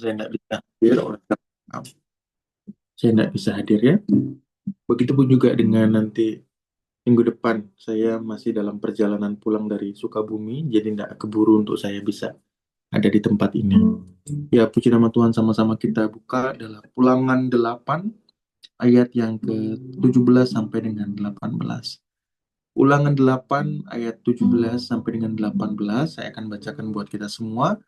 saya tidak bisa hadir oleh karena saya tidak bisa hadir ya. Begitupun juga dengan nanti minggu depan saya masih dalam perjalanan pulang dari Sukabumi, jadi tidak keburu untuk saya bisa ada di tempat ini. Ya, puji nama Tuhan, sama-sama kita buka dalam Ulangan 8 ayat yang ke-17 sampai dengan 18. Ulangan 8 ayat 17 sampai dengan 18 saya akan bacakan buat kita semua.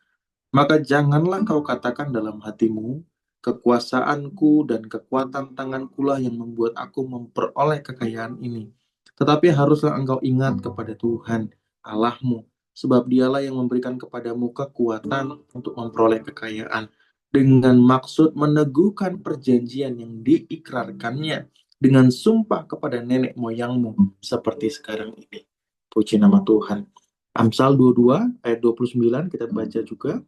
Maka janganlah kau katakan dalam hatimu, kekuasaanku dan kekuatan tangankulah yang membuat aku memperoleh kekayaan ini. Tetapi haruslah engkau ingat kepada Tuhan Allahmu, sebab dialah yang memberikan kepadamu kekuatan untuk memperoleh kekayaan, dengan maksud meneguhkan perjanjian yang diikrarkannya dengan sumpah kepada nenek moyangmu, seperti sekarang ini. Puji nama Tuhan. Amsal 22 ayat 29 kita baca juga.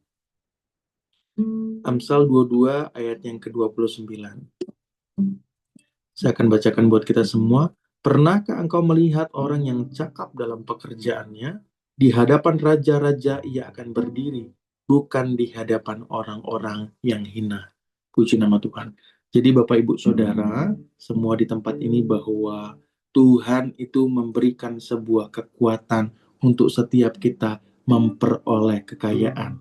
Amsal 22 ayat yang ke-29. Saya akan bacakan buat kita semua. Pernahkah engkau melihat orang yang cakap dalam pekerjaannya? Di hadapan raja-raja ia akan berdiri, bukan di hadapan orang-orang yang hina. Puji nama Tuhan. Jadi Bapak Ibu Saudara, semua di tempat ini bahwa Tuhan itu memberikan sebuah kekuatan untuk setiap kita memperoleh kekayaan.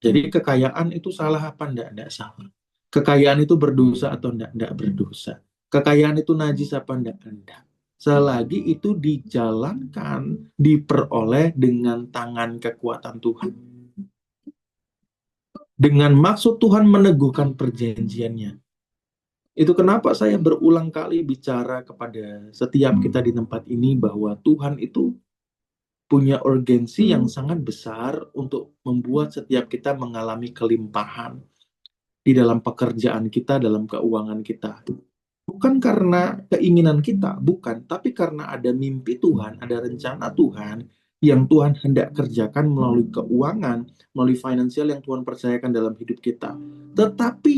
Jadi kekayaan itu salah apa enggak? Enggak salah. Kekayaan itu berdosa atau enggak? Enggak berdosa. Kekayaan itu najis apa enggak? Enggak. Selagi itu dijalankan, diperoleh dengan tangan kekuatan Tuhan. Dengan maksud Tuhan meneguhkan perjanjiannya. Itu kenapa saya berulang kali bicara kepada setiap kita di tempat ini bahwa Tuhan itu punya urgensi yang sangat besar untuk membuat setiap kita mengalami kelimpahan di dalam pekerjaan kita, dalam keuangan kita. Bukan karena keinginan kita, bukan, tapi karena ada mimpi Tuhan, ada rencana Tuhan yang Tuhan hendak kerjakan melalui keuangan, melalui finansial yang Tuhan percayakan dalam hidup kita. Tetapi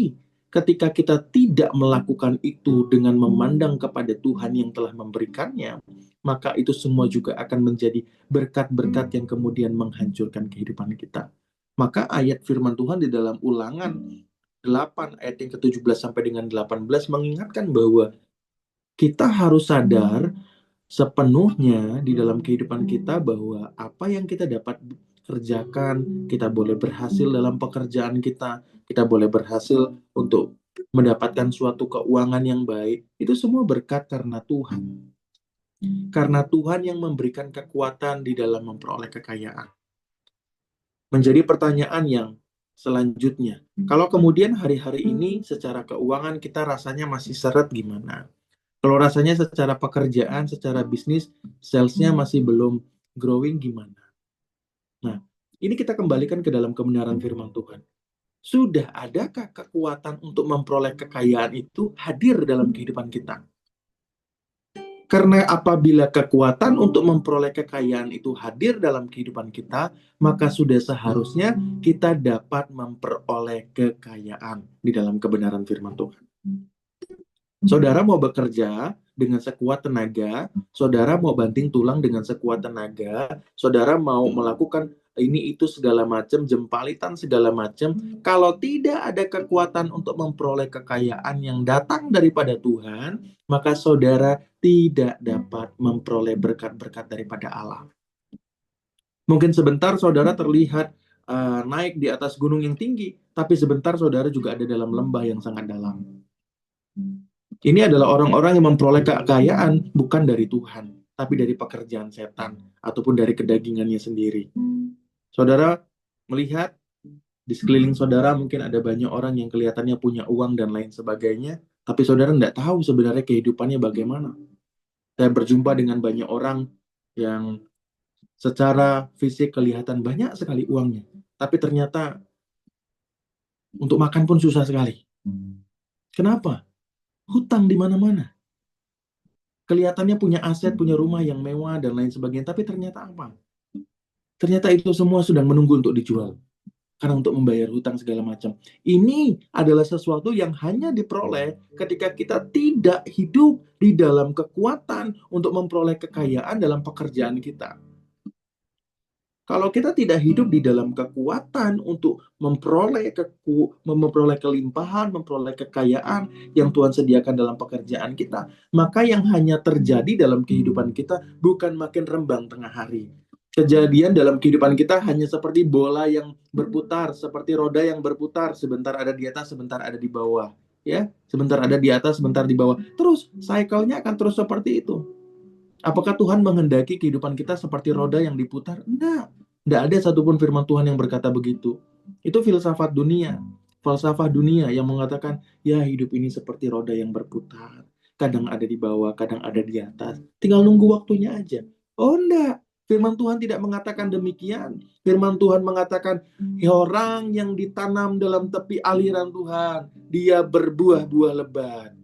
ketika kita tidak melakukan itu dengan memandang kepada Tuhan yang telah memberikannya, maka itu semua juga akan menjadi berkat-berkat yang kemudian menghancurkan kehidupan kita. Maka ayat firman Tuhan di dalam Ulangan 8 ayat yang ke-17 sampai dengan 18 mengingatkan bahwa kita harus sadar sepenuhnya di dalam kehidupan kita bahwa apa yang kita dapat kerjakan, kita boleh berhasil dalam pekerjaan kita, kita boleh berhasil untuk mendapatkan suatu keuangan yang baik, itu semua berkat karena Tuhan. Karena Tuhan yang memberikan kekuatan di dalam memperoleh kekayaan. Menjadi pertanyaan yang selanjutnya, kalau kemudian hari-hari ini secara keuangan kita rasanya masih seret gimana? Kalau rasanya secara pekerjaan, secara bisnis, salesnya masih belum growing gimana? Nah, ini kita kembalikan ke dalam kebenaran firman Tuhan. Sudah adakah kekuatan untuk memperoleh kekayaan itu hadir dalam kehidupan kita? Karena apabila kekuatan untuk memperoleh kekayaan itu hadir dalam kehidupan kita, maka sudah seharusnya kita dapat memperoleh kekayaan di dalam kebenaran firman Tuhan. Saudara mau bekerja dengan sekuat tenaga, saudara mau banting tulang dengan sekuat tenaga, saudara mau melakukan ini itu segala macam, jempalitan segala macam, kalau tidak ada kekuatan untuk memperoleh kekayaan yang datang daripada Tuhan, maka saudara tidak dapat memperoleh berkat-berkat daripada Allah. Mungkin sebentar saudara terlihat naik di atas gunung yang tinggi, tapi sebentar saudara juga ada dalam lembah yang sangat dalam. Ini adalah orang-orang yang memperoleh kekayaan bukan dari Tuhan, tapi dari pekerjaan setan ataupun dari kedagingannya sendiri. Saudara melihat di sekeliling saudara mungkin ada banyak orang yang kelihatannya punya uang dan lain sebagainya, tapi saudara tidak tahu sebenarnya kehidupannya bagaimana. Saya berjumpa dengan banyak orang yang secara fisik kelihatan banyak sekali uangnya, tapi ternyata untuk makan pun susah sekali. Kenapa? Hutang di mana-mana. Kelihatannya punya aset, punya rumah yang mewah dan lain sebagainya, tapi ternyata apa? Ternyata itu semua sedang menunggu untuk dijual. Karena untuk membayar hutang segala macam. Ini adalah sesuatu yang hanya diperoleh ketika kita tidak hidup di dalam kekuatan untuk memperoleh kekayaan dalam pekerjaan kita. Kalau kita tidak hidup di dalam kekuatan untuk memperoleh kelimpahan, memperoleh kekayaan yang Tuhan sediakan dalam pekerjaan kita, maka yang hanya terjadi dalam kehidupan kita bukan makin rembang tengah hari. Kejadian dalam kehidupan kita hanya seperti bola yang berputar, seperti roda yang berputar, sebentar ada di atas, sebentar ada di bawah. Ya, sebentar ada di atas, sebentar di bawah. Terus cycle-nya akan terus seperti itu. Apakah Tuhan menghendaki kehidupan kita seperti roda yang diputar? Enggak. Enggak ada satupun firman Tuhan yang berkata begitu. Itu filsafat dunia. Falsafah dunia yang mengatakan, ya hidup ini seperti roda yang berputar. Kadang ada di bawah, kadang ada di atas. Tinggal nunggu waktunya aja. Oh enggak. Firman Tuhan tidak mengatakan demikian. Firman Tuhan mengatakan, orang yang ditanam dalam tepi aliran Tuhan, dia berbuah-buah lebat.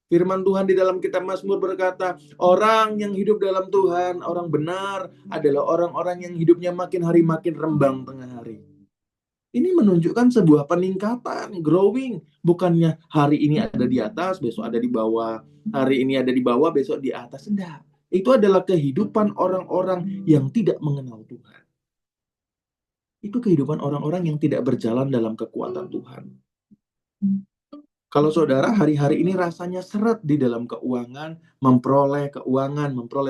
Firman Tuhan di dalam kitab Mazmur berkata, orang yang hidup dalam Tuhan, orang benar adalah orang-orang yang hidupnya makin hari makin rembang tengah hari. Ini menunjukkan sebuah peningkatan, growing. Bukannya hari ini ada di atas, besok ada di bawah. Hari ini ada di bawah, besok di atas. Enggak. Itu adalah kehidupan orang-orang yang tidak mengenal Tuhan. Itu kehidupan orang-orang yang tidak berjalan dalam kekuatan Tuhan. Kalau saudara hari-hari ini rasanya seret di dalam keuangan, memperoleh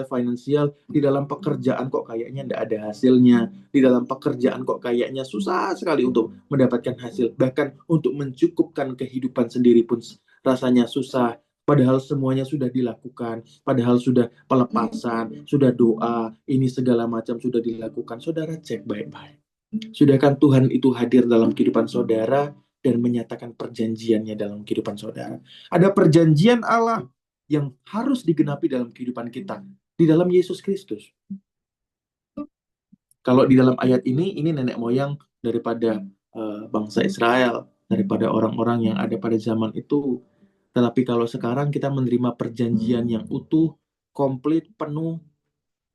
finansial, di dalam pekerjaan kok kayaknya tidak ada hasilnya, di dalam pekerjaan kok kayaknya susah sekali untuk mendapatkan hasil, bahkan untuk mencukupkan kehidupan sendiri pun rasanya susah, padahal semuanya sudah dilakukan, padahal sudah pelepasan, sudah doa, ini segala macam sudah dilakukan. Saudara cek baik-baik. Sudahkah Tuhan itu hadir dalam kehidupan saudara dan menyatakan perjanjiannya dalam kehidupan saudara? Ada perjanjian Allah yang harus digenapi dalam kehidupan kita di dalam Yesus Kristus. Kalau di dalam ayat ini nenek moyang daripada bangsa Israel, daripada orang-orang yang ada pada zaman itu. Tetapi kalau sekarang kita menerima perjanjian yang utuh, komplit, penuh,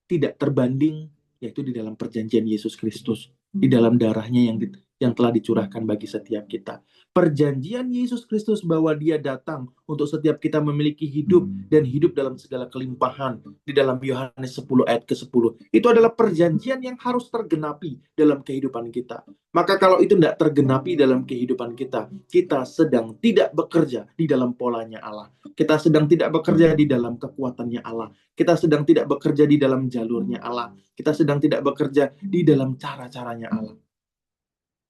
tidak terbanding, yaitu di dalam perjanjian Yesus Kristus, di dalam darahnya yang telah dicurahkan bagi setiap kita. Perjanjian Yesus Kristus bahwa dia datang untuk setiap kita memiliki hidup dan hidup dalam segala kelimpahan di dalam Yohanes 10 ayat ke-10. Itu adalah perjanjian yang harus tergenapi dalam kehidupan kita. Maka kalau itu tidak tergenapi dalam kehidupan kita, kita sedang tidak bekerja di dalam polanya Allah. Kita sedang tidak bekerja di dalam kekuatannya Allah. Kita sedang tidak bekerja di dalam jalurnya Allah. Kita sedang tidak bekerja di dalam cara-caranya Allah.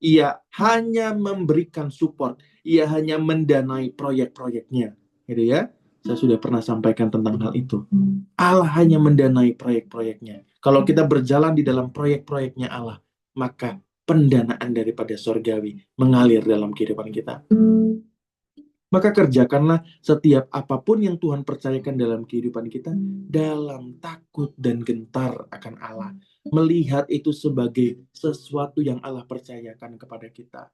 Ia hanya memberikan support. Ia hanya mendanai proyek-proyeknya. Gitu ya. Saya sudah pernah sampaikan tentang hal itu. Allah hanya mendanai proyek-proyeknya. Kalau kita berjalan di dalam proyek-proyeknya Allah, maka pendanaan daripada sorgawi mengalir dalam kehidupan kita. Maka kerjakanlah setiap apapun yang Tuhan percayakan dalam kehidupan kita dalam takut dan gentar akan Allah. Melihat itu sebagai sesuatu yang Allah percayakan kepada kita.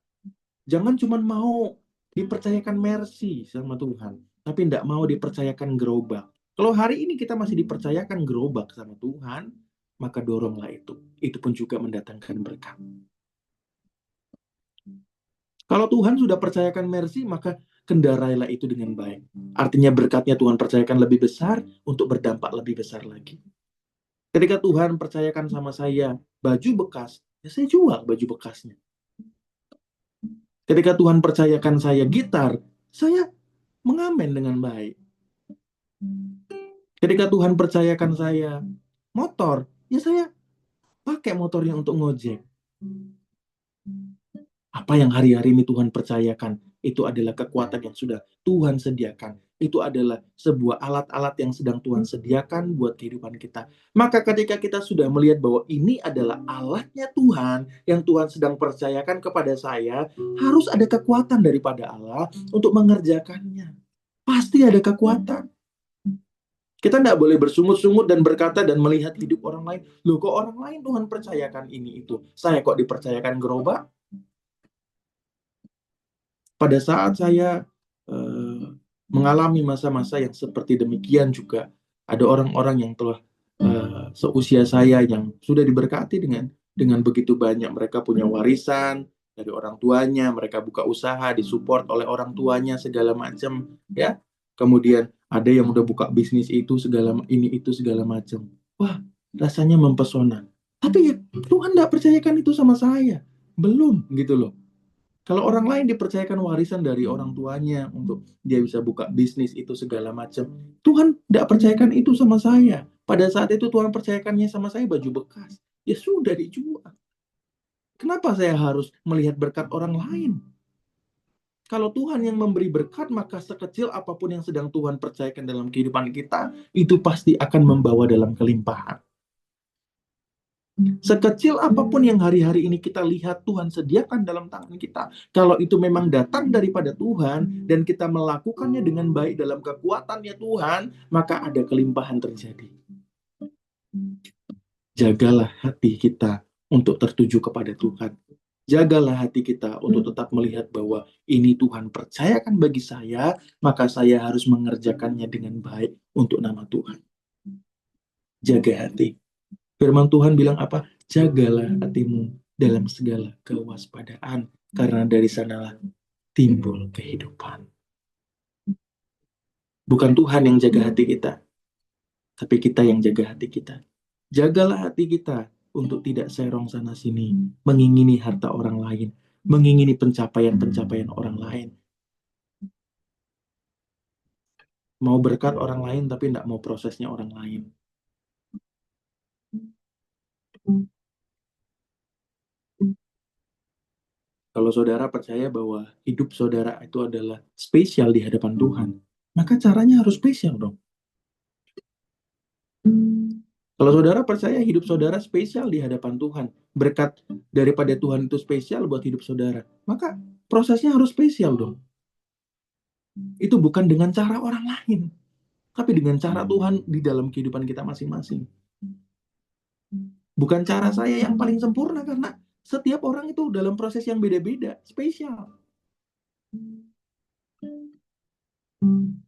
Jangan cuma mau dipercayakan mercy sama Tuhan, tapi tidak mau dipercayakan gerobak. Kalau hari ini kita masih dipercayakan gerobak sama Tuhan, maka doronglah itu. Itu pun juga mendatangkan berkat. Kalau Tuhan sudah percayakan mercy, maka kendarailah itu dengan baik. Artinya berkatnya Tuhan percayakan lebih besar untuk berdampak lebih besar lagi. Ketika Tuhan percayakan sama saya baju bekas, ya saya jual baju bekasnya. Ketika Tuhan percayakan saya gitar, saya mengamen dengan baik. Ketika Tuhan percayakan saya motor, ya saya pakai motornya untuk ngojek. Apa yang hari-hari ini Tuhan percayakan, itu adalah kekuatan yang sudah Tuhan sediakan. Itu adalah sebuah alat-alat yang sedang Tuhan sediakan buat kehidupan kita. Maka ketika kita sudah melihat bahwa ini adalah alatnya Tuhan, yang Tuhan sedang percayakan kepada saya, harus ada kekuatan daripada Allah untuk mengerjakannya. Pasti ada kekuatan. Kita tidak boleh bersungut-sungut dan berkata dan melihat hidup orang lain. Loh, kok orang lain Tuhan percayakan ini itu? Saya kok dipercayakan gerobak? Pada saat saya mengalami masa-masa yang seperti demikian juga, ada orang-orang yang telah seusia saya yang sudah diberkati dengan begitu banyak. Mereka punya warisan dari orang tuanya, mereka buka usaha, disupport oleh orang tuanya segala macam, ya. Kemudian ada yang udah buka bisnis itu segala macam. Wah, rasanya mempesona. Tapi ya, Tuhan tidak percayakan itu sama saya. Belum gitu loh. Kalau orang lain dipercayakan warisan dari orang tuanya untuk dia bisa buka bisnis itu segala macam, Tuhan tidak percayakan itu sama saya. Pada saat itu Tuhan percayakannya sama saya baju bekas. Ya sudah dijual. Kenapa saya harus melihat berkat orang lain? Kalau Tuhan yang memberi berkat, maka sekecil apapun yang sedang Tuhan percayakan dalam kehidupan kita, itu pasti akan membawa dalam kelimpahan. Sekecil apapun yang hari-hari ini kita lihat Tuhan sediakan dalam tangan kita, kalau itu memang datang daripada Tuhan dan kita melakukannya dengan baik dalam kekuatannya Tuhan, maka ada kelimpahan terjadi. Jagalah hati kita untuk tertuju kepada Tuhan. Jagalah hati kita untuk tetap melihat bahwa ini Tuhan percayakan bagi saya, maka saya harus mengerjakannya dengan baik untuk nama Tuhan. Jaga hati. Firman Tuhan bilang apa? Jagalah hatimu dalam segala kewaspadaan, karena dari sanalah timbul kehidupan. Bukan Tuhan yang jaga hati kita, tapi kita yang jaga hati kita. Jagalah hati kita untuk tidak serong sana-sini, mengingini harta orang lain, mengingini pencapaian-pencapaian orang lain. Mau berkat orang lain, tapi tidak mau prosesnya orang lain. Kalau saudara percaya bahwa hidup saudara itu adalah spesial di hadapan Tuhan, maka caranya harus spesial dong. Kalau saudara percaya hidup saudara spesial di hadapan Tuhan, berkat daripada Tuhan itu spesial buat hidup saudara, maka prosesnya harus spesial dong. Itu bukan dengan cara orang lain, tapi dengan cara Tuhan di dalam kehidupan kita masing-masing. Bukan cara saya yang paling sempurna, karena setiap orang itu dalam proses yang beda-beda, spesial.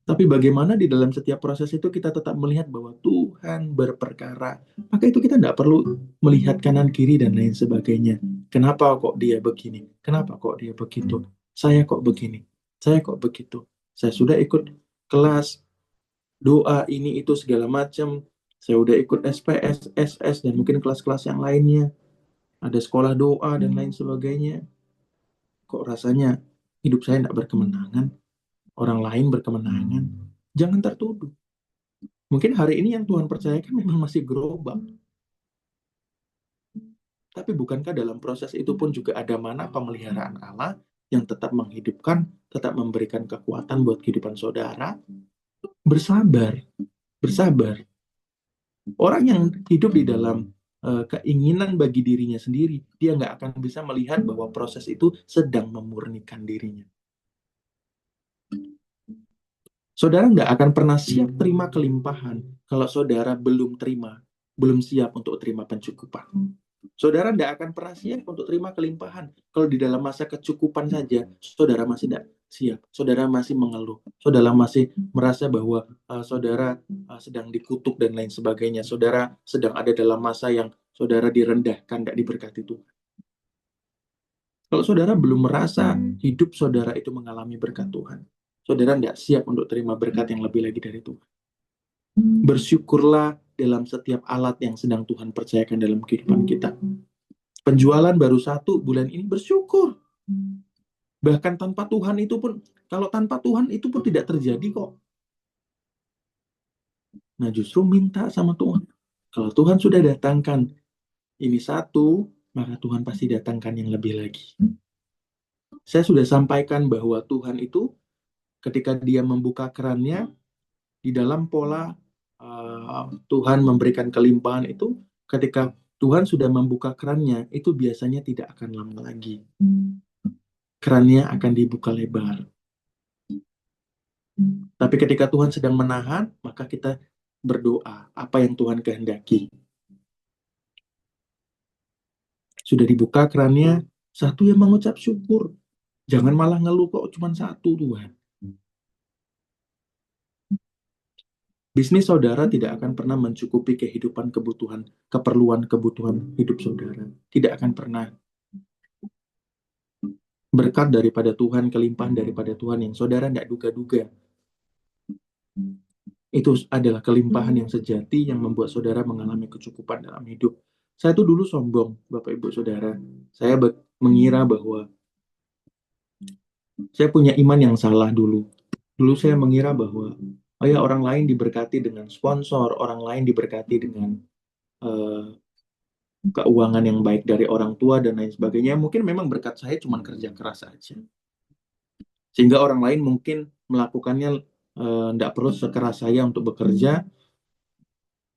Tapi bagaimana di dalam setiap proses itu kita tetap melihat bahwa Tuhan berperkara. Maka itu kita tidak perlu melihat kanan kiri dan lain sebagainya. Kenapa kok dia begini? Kenapa kok dia begitu? Saya kok begini? Saya kok begitu? Saya sudah ikut kelas doa ini itu segala macam. Saya udah ikut SPS, SS, dan mungkin kelas-kelas yang lainnya. Ada sekolah doa dan lain sebagainya. Kok rasanya hidup saya tidak berkemenangan? Orang lain berkemenangan. Jangan tertuduh. Mungkin hari ini yang Tuhan percayakan memang masih gerobak. Tapi bukankah dalam proses itu pun juga ada mana pemeliharaan Allah yang tetap menghidupkan, tetap memberikan kekuatan buat kehidupan saudara? Bersabar, bersabar. Orang yang hidup di dalam keinginan bagi dirinya sendiri, dia nggak akan bisa melihat bahwa proses itu sedang memurnikan dirinya. Saudara nggak akan pernah siap terima kelimpahan kalau saudara belum siap untuk terima pencukupan. Saudara tidak akan pernah siap untuk terima kelimpahan kalau di dalam masa kecukupan saja saudara masih tidak siap, saudara masih mengeluh, saudara masih merasa bahwa saudara sedang dikutuk dan lain sebagainya, saudara sedang ada dalam masa yang saudara direndahkan, tidak diberkati Tuhan. Kalau saudara belum merasa hidup saudara itu mengalami berkat Tuhan, saudara tidak siap untuk terima berkat yang lebih lagi dari Tuhan. Bersyukurlah dalam setiap alat yang sedang Tuhan percayakan dalam kehidupan kita. Penjualan baru 1 bulan ini, bersyukur. Bahkan tanpa Tuhan itu pun, kalau tanpa Tuhan itu pun tidak terjadi kok. Nah justru minta sama Tuhan. Kalau Tuhan sudah datangkan ini 1, maka Tuhan pasti datangkan yang lebih lagi. Saya sudah sampaikan bahwa Tuhan itu ketika dia membuka kerannya, di dalam pola Tuhan memberikan kelimpahan itu, ketika Tuhan sudah membuka kerannya, itu biasanya tidak akan lama lagi. Kerannya akan dibuka lebar. Tapi ketika Tuhan sedang menahan, maka kita berdoa apa yang Tuhan kehendaki. Sudah dibuka kerannya, 1 yang mengucap syukur. Jangan malah ngeluh kok cuma 1 Tuhan. Bisnis saudara tidak akan pernah mencukupi kehidupan keperluan-kebutuhan hidup saudara. Tidak akan pernah. Berkat daripada Tuhan, kelimpahan daripada Tuhan yang saudara tidak duga-duga. Itu adalah kelimpahan yang sejati yang membuat saudara mengalami kecukupan dalam hidup. Saya tuh dulu sombong, Bapak Ibu Saudara. Saya mengira bahwa saya punya iman yang salah dulu. Dulu saya mengira bahwa oh ya, orang lain diberkati dengan sponsor, orang lain diberkati dengan eh, keuangan yang baik dari orang tua dan lain sebagainya. Mungkin memang berkat saya cuma kerja keras saja. Sehingga orang lain mungkin melakukannya tidak perlu sekeras saya untuk bekerja,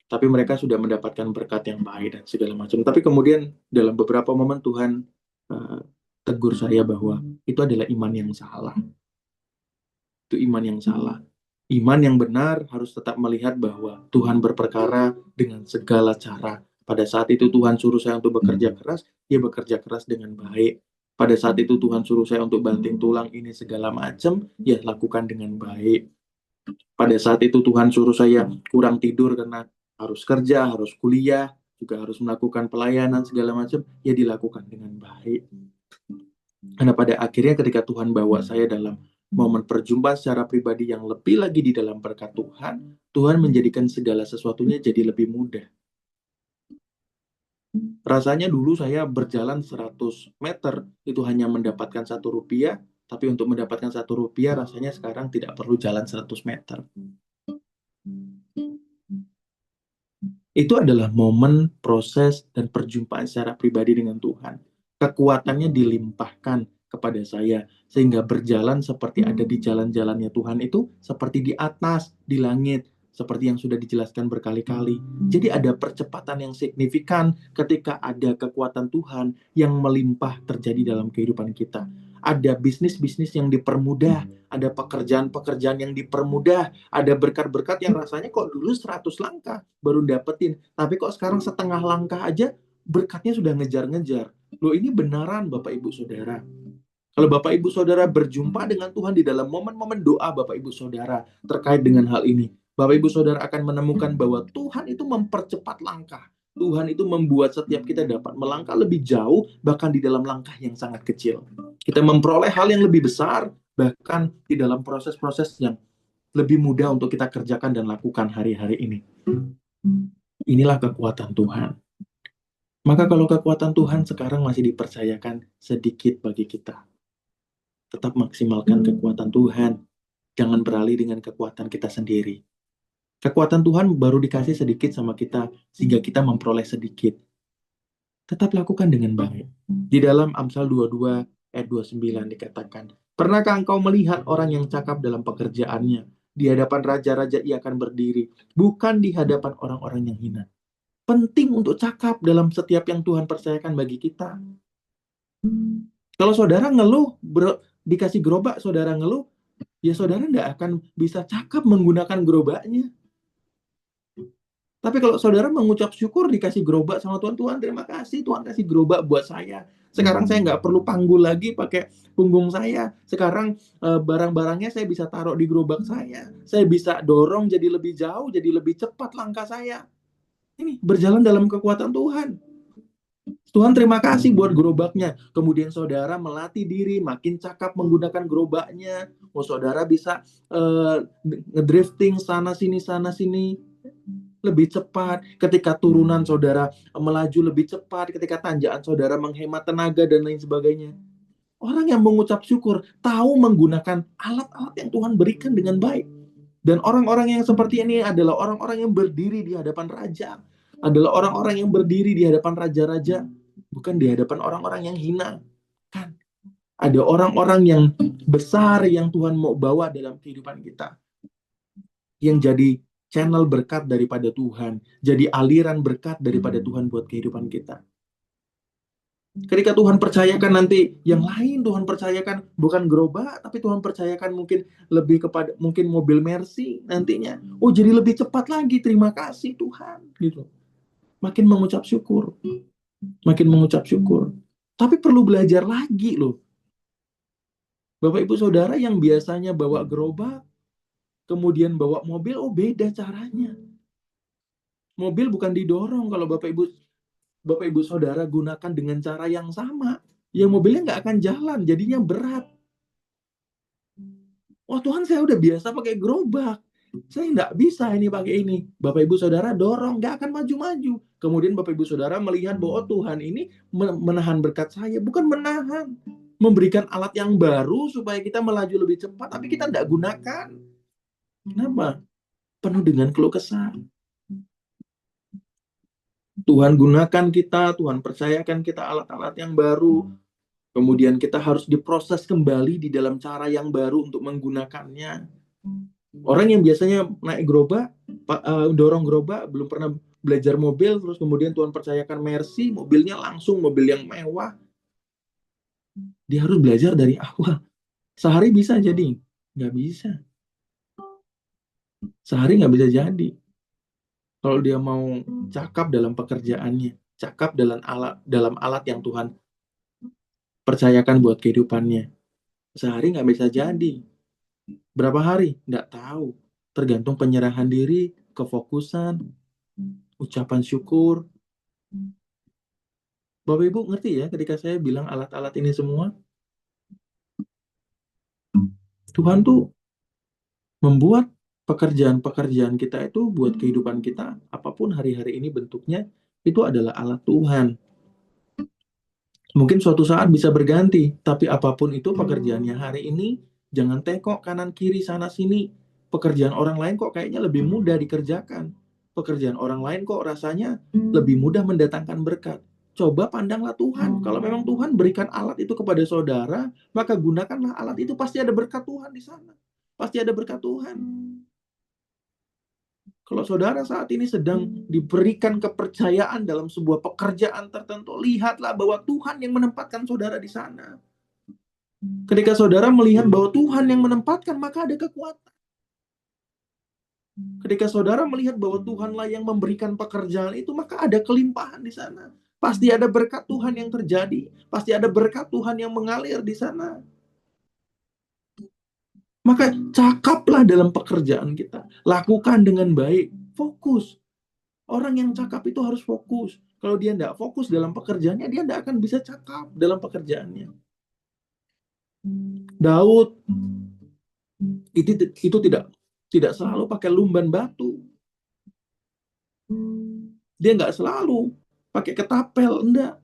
tapi mereka sudah mendapatkan berkat yang baik dan segala macam. Tapi kemudian dalam beberapa momen Tuhan eh, tegur saya bahwa itu adalah iman yang salah. Itu iman yang salah. Iman yang benar harus tetap melihat bahwa Tuhan berperkara dengan segala cara. Pada saat itu Tuhan suruh saya untuk bekerja keras, ya bekerja keras dengan baik. Pada saat itu Tuhan suruh saya untuk banting tulang ini segala macam, ya lakukan dengan baik. Pada saat itu Tuhan suruh saya kurang tidur karena harus kerja, harus kuliah, juga harus melakukan pelayanan segala macam, ya dilakukan dengan baik. Karena pada akhirnya ketika Tuhan bawa saya dalam momen perjumpaan secara pribadi yang lebih lagi di dalam berkat Tuhan, Tuhan menjadikan segala sesuatunya jadi lebih mudah. Rasanya dulu saya berjalan 100 meter itu hanya mendapatkan Rp1, tapi untuk mendapatkan Rp1 rasanya sekarang tidak perlu jalan 100 meter. Itu adalah momen, proses, dan perjumpaan secara pribadi dengan Tuhan. Kekuatannya dilimpahkan kepada saya, sehingga berjalan seperti ada di jalan-jalannya Tuhan itu, seperti di atas, di langit, seperti yang sudah dijelaskan berkali-kali. Jadi ada percepatan yang signifikan ketika ada kekuatan Tuhan yang melimpah terjadi dalam kehidupan kita. Ada bisnis-bisnis yang dipermudah, ada pekerjaan-pekerjaan yang dipermudah, ada berkat-berkat yang rasanya kok dulu 100 langkah baru dapetin, tapi kok sekarang setengah langkah aja berkatnya sudah ngejar-ngejar. Loh, ini benaran Bapak Ibu Saudara. Kalau Bapak Ibu Saudara berjumpa dengan Tuhan di dalam momen-momen doa Bapak Ibu Saudara terkait dengan hal ini, Bapak Ibu Saudara akan menemukan bahwa Tuhan itu mempercepat langkah. Tuhan itu membuat setiap kita dapat melangkah lebih jauh, bahkan di dalam langkah yang sangat kecil. Kita memperoleh hal yang lebih besar, bahkan di dalam proses-proses yang lebih mudah untuk kita kerjakan dan lakukan hari-hari ini. Inilah kekuatan Tuhan. Maka kalau kekuatan Tuhan sekarang masih dipercayakan sedikit bagi kita, tetap maksimalkan kekuatan Tuhan. Jangan beralih dengan kekuatan kita sendiri. Kekuatan Tuhan baru dikasih sedikit sama kita, sehingga kita memperoleh sedikit. Tetap lakukan dengan baik. Di dalam Amsal 22 ayat 29 dikatakan, pernahkah engkau melihat orang yang cakap dalam pekerjaannya? Di hadapan raja-raja ia akan berdiri, bukan di hadapan orang-orang yang hina. Penting untuk cakap dalam setiap yang Tuhan percayakan bagi kita. Kalau saudara ngeluh, dikasih gerobak, saudara ngeluh, ya saudara nggak akan bisa cakap menggunakan gerobaknya. Tapi kalau saudara mengucap syukur dikasih gerobak sama Tuhan, Tuhan terima kasih, Tuhan kasih gerobak buat saya. Sekarang saya nggak perlu panggul lagi pakai punggung saya. Sekarang barang-barangnya saya bisa taruh di gerobak saya. Saya bisa dorong jadi lebih jauh, jadi lebih cepat langkah saya. Ini berjalan dalam kekuatan Tuhan. Tuhan terima kasih buat gerobaknya. Kemudian saudara melatih diri, makin cakap menggunakan gerobaknya. Oh, saudara bisa ngedrifting sana sini lebih cepat. Ketika turunan saudara melaju lebih cepat. Ketika tanjakan saudara menghemat tenaga dan lain sebagainya. Orang yang mengucap syukur tahu menggunakan alat-alat yang Tuhan berikan dengan baik. Dan orang-orang yang seperti ini adalah orang-orang yang berdiri di hadapan raja. Adalah orang-orang yang berdiri di hadapan raja-raja. Bukan di hadapan orang-orang yang hina. Kan? Ada orang-orang yang besar yang Tuhan mau bawa dalam kehidupan kita. Yang jadi channel berkat daripada Tuhan. Jadi aliran berkat daripada Tuhan buat kehidupan kita. Ketika Tuhan percayakan nanti yang lain, Tuhan percayakan bukan gerobak, tapi Tuhan percayakan mungkin lebih kepada mungkin mobil Mercy nantinya. Oh, jadi lebih cepat lagi. Terima kasih Tuhan, gitu. Makin mengucap syukur. Makin mengucap syukur. Tapi perlu belajar lagi loh. Bapak Ibu Saudara yang biasanya bawa gerobak, kemudian bawa mobil, oh beda caranya. Mobil bukan didorong kalau Bapak Ibu Saudara gunakan dengan cara yang sama. Ya mobilnya nggak akan jalan, jadinya berat. Oh Tuhan, saya udah biasa pakai gerobak. Saya nggak bisa ini pakai ini. Bapak Ibu Saudara dorong, nggak akan maju-maju. Kemudian Bapak Ibu Saudara melihat bahwa Tuhan ini menahan berkat saya. Bukan menahan. Memberikan alat yang baru supaya kita melaju lebih cepat. Tapi kita nggak gunakan. Kenapa? Penuh dengan keluh kesah. Tuhan gunakan kita, Tuhan percayakan kita alat-alat yang baru. Kemudian kita harus diproses kembali di dalam cara yang baru untuk menggunakannya. Orang yang biasanya naik gerobak, dorong gerobak, belum pernah belajar mobil, terus kemudian Tuhan percayakan Mercy, mobilnya langsung mobil yang mewah. Dia harus belajar dari awal. Sehari bisa jadi? Nggak bisa. Sehari nggak bisa jadi. Kalau dia mau cakap dalam pekerjaannya, cakap dalam alat yang Tuhan percayakan buat kehidupannya, sehari nggak bisa jadi. Berapa hari? Nggak tahu. Tergantung penyerahan diri, kefokusan, ucapan syukur. Bapak Ibu ngerti ya ketika saya bilang alat-alat ini semua? Tuhan tuh membuat pekerjaan-pekerjaan kita itu buat kehidupan kita, apapun hari-hari ini bentuknya, itu adalah alat Tuhan. Mungkin suatu saat bisa berganti, tapi apapun itu pekerjaannya hari ini, jangan tengok kanan kiri sana sini. Pekerjaan orang lain kok kayaknya lebih mudah dikerjakan. Pekerjaan orang lain kok rasanya lebih mudah mendatangkan berkat. Coba pandanglah Tuhan. Kalau memang Tuhan berikan alat itu kepada saudara, maka gunakanlah alat itu. Pasti ada berkat Tuhan di sana. Pasti ada berkat Tuhan. Kalau saudara saat ini sedang diberikan kepercayaan dalam sebuah pekerjaan tertentu, lihatlah bahwa Tuhan yang menempatkan saudara di sana. Ketika saudara melihat bahwa Tuhan yang menempatkan, maka ada kekuatan. Ketika saudara melihat bahwa Tuhanlah yang memberikan pekerjaan itu, maka ada kelimpahan di sana. Pasti ada berkat Tuhan yang terjadi. Pasti ada berkat Tuhan yang mengalir di sana. Maka cakaplah dalam pekerjaan kita. Lakukan dengan baik. Fokus. Orang yang cakap itu harus fokus. Kalau dia tidak fokus dalam pekerjaannya, dia tidak akan bisa cakap dalam pekerjaannya. Daud itu tidak selalu pakai lumban batu. Dia nggak selalu pakai ketapel, enggak.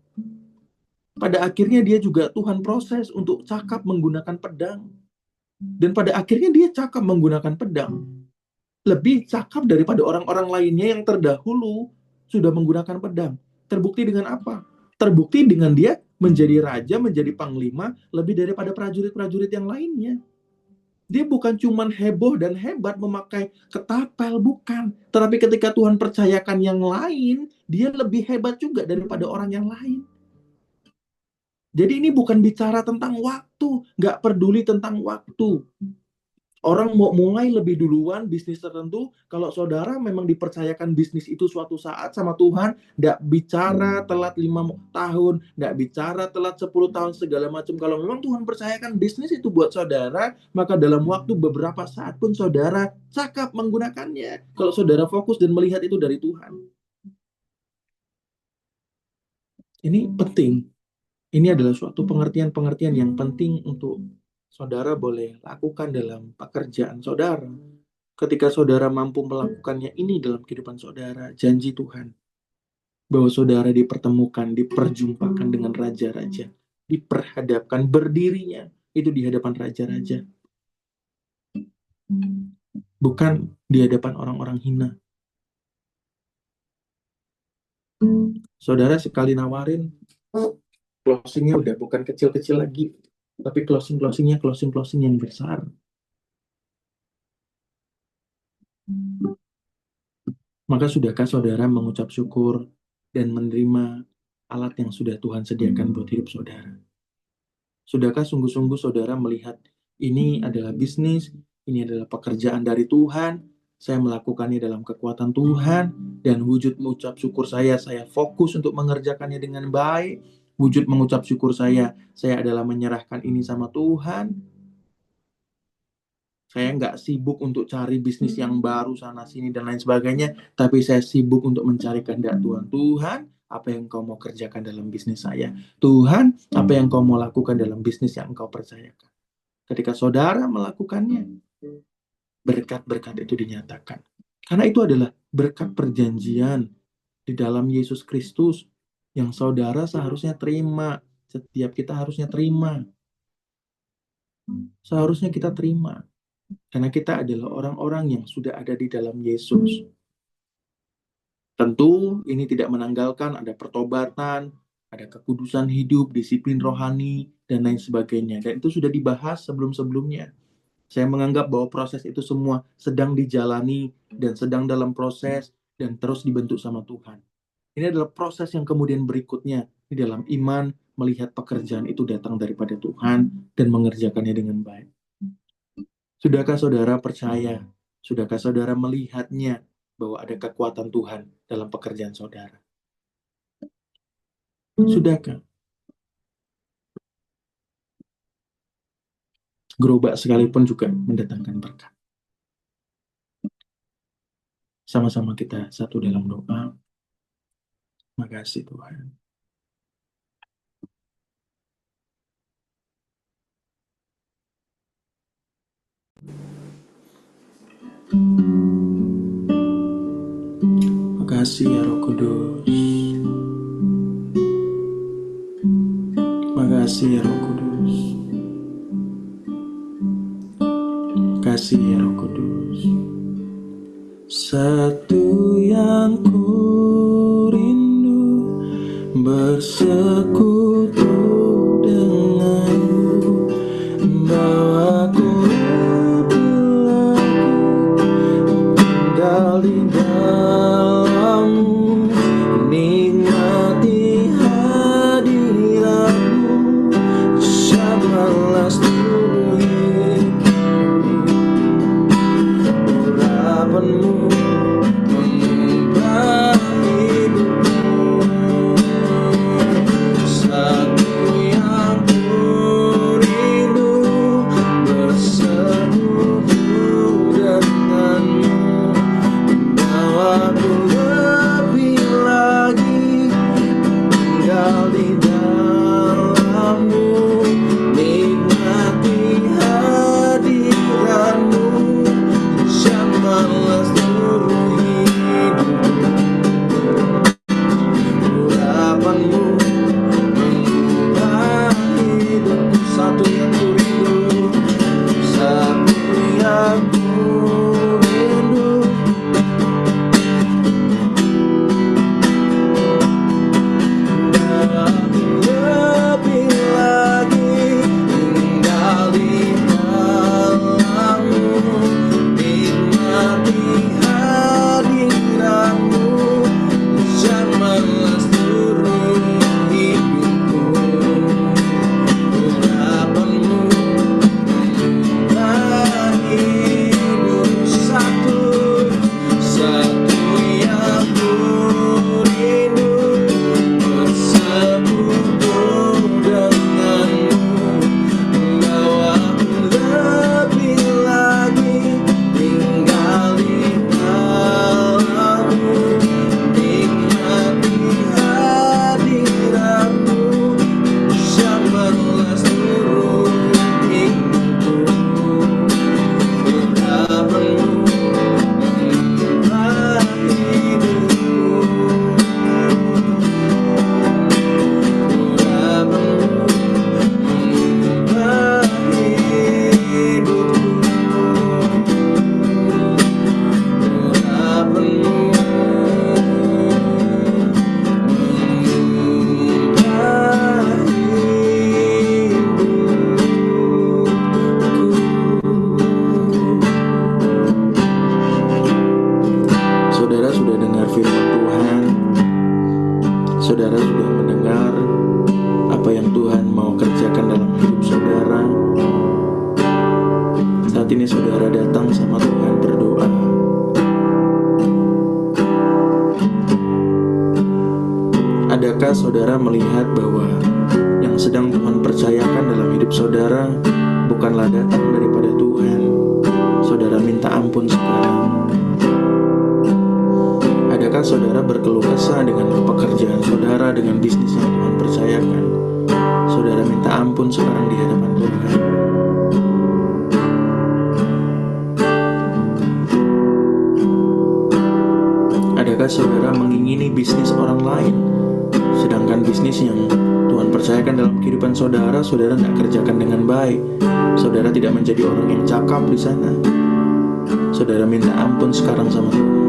Pada akhirnya dia juga Tuhan proses untuk cakap menggunakan pedang. Dan pada akhirnya dia cakap menggunakan pedang. Lebih cakap daripada orang-orang lainnya yang terdahulu sudah menggunakan pedang. Terbukti dengan apa? Terbukti dengan dia menjadi raja, menjadi panglima, lebih daripada prajurit-prajurit yang lainnya. Dia bukan cuma heboh dan hebat memakai ketapel, bukan. Tetapi ketika Tuhan percayakan yang lain, dia lebih hebat juga daripada orang yang lain. Jadi ini bukan bicara tentang waktu, nggak peduli tentang waktu. Orang mau mulai lebih duluan bisnis tertentu, kalau saudara memang dipercayakan bisnis itu suatu saat sama Tuhan, nggak bicara telat 5 tahun, nggak bicara telat 10 tahun, segala macam. Kalau memang Tuhan percayakan bisnis itu buat saudara, maka dalam waktu beberapa saat pun saudara cakap menggunakannya. Kalau saudara fokus dan melihat itu dari Tuhan. Ini penting. Ini adalah suatu pengertian-pengertian yang penting untuk saudara boleh lakukan dalam pekerjaan saudara. Ketika saudara mampu melakukannya ini dalam kehidupan saudara, janji Tuhan bahwa saudara dipertemukan, diperjumpakan dengan raja-raja, diperhadapkan berdirinya itu di hadapan raja-raja, bukan di hadapan orang-orang hina. Saudara sekali nawarin, closingnya udah bukan kecil-kecil lagi, tapi closing-closing yang besar. Maka sudahkah saudara mengucap syukur dan menerima alat yang sudah Tuhan sediakan buat hidup saudara? Sudahkah sungguh-sungguh saudara melihat ini adalah bisnis, ini adalah pekerjaan dari Tuhan, saya melakukannya dalam kekuatan Tuhan, dan wujud mengucap syukur saya fokus untuk mengerjakannya dengan baik, wujud mengucap syukur saya adalah menyerahkan ini sama Tuhan. Saya nggak sibuk untuk cari bisnis yang baru sana-sini dan lain sebagainya, tapi saya sibuk untuk mencari kehendak Tuhan. Tuhan, apa yang kau mau kerjakan dalam bisnis saya? Tuhan, apa yang kau mau lakukan dalam bisnis yang engkau percayakan? Ketika saudara melakukannya, berkat-berkat itu dinyatakan. Karena itu adalah berkat perjanjian di dalam Yesus Kristus yang saudara seharusnya terima. Setiap kita harusnya terima. Seharusnya kita terima. Karena kita adalah orang-orang yang sudah ada di dalam Yesus. Tentu ini tidak menanggalkan ada pertobatan, ada kekudusan hidup, disiplin rohani, dan lain sebagainya. Dan itu sudah dibahas sebelum-sebelumnya. Saya menganggap bahwa proses itu semua sedang dijalani dan sedang dalam proses dan terus dibentuk sama Tuhan. Ini adalah proses yang kemudian berikutnya di dalam iman, melihat pekerjaan itu datang daripada Tuhan dan mengerjakannya dengan baik. Sudahkah saudara percaya? Sudahkah saudara melihatnya bahwa ada kekuatan Tuhan dalam pekerjaan saudara? Sudahkah? Gerobak sekalipun juga mendatangkan berkat. Sama-sama kita satu dalam doa. Makasih Tuhan. Makasih ya Roh Kudus. Makasih ya Roh Kudus. Makasih ya Roh Kudus. Satu yang ku rindu bersekutu denganmu, bawaku lebih lagi tinggal di dalammu, nikmati hadiratmu, syamalah seluruh hidupku, urapanmu mengubah hidupku. Satu yang ku rindu bersekutu denganmu, bawaku lebih lagi tinggal di dalammu, nikmati hadiratmu, syamalah seluruh hidupku, urapanmu mengubah hidupku. Satu yang ku rindu, satu yang ku rindu, bawaku lebih lagi tinggal di dalammu, nikmati hadiratmu, syamalah seluruh hidupku, urapanmu mengubah hidup. Satu yang ku rindu bersekutu denganmu, bawaku lebih lagi tinggal di dalammu, nikmati hadiratmu, syamalah seluruh hidupku, urapanmu mengubah hidupku, urapanmu mengubah hidupku, urapanmu mengubah hidupku. Saudara sudah dengar firman Tuhan. Saudara sudah mendengar apa yang Tuhan mau kerjakan dalam hidup saudara. Saat ini saudara datang sama Tuhan berdoa. Adakah saudara melihat bahwa yang sedang Tuhan percayakan dalam hidup saudara bukanlah datang daripada Tuhan? Saudara minta ampun sekarang. Adakah saudara berkeluh kesah dengan pekerjaan saudara, dengan bisnis yang Tuhan percayakan? Saudara minta ampun sekarang di hadapan Tuhan. saudara mengingini bisnis orang lain, sedangkan bisnis yang Tuhan percayakan dalam kehidupan saudara, saudara tidak kerjakan dengan baik. Saudara tidak menjadi orang yang cakap di sana. Saudara minta ampun sekarang sama Tuhan.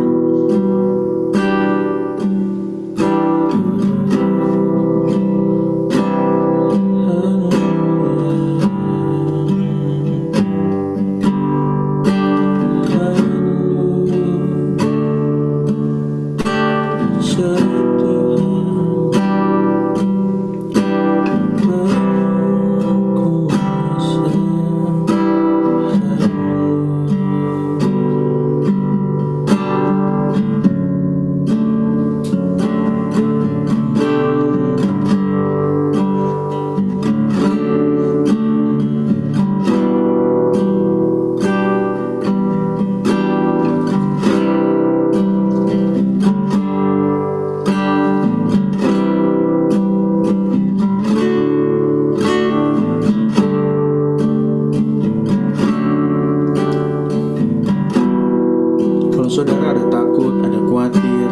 Saudara ada takut, ada khawatir,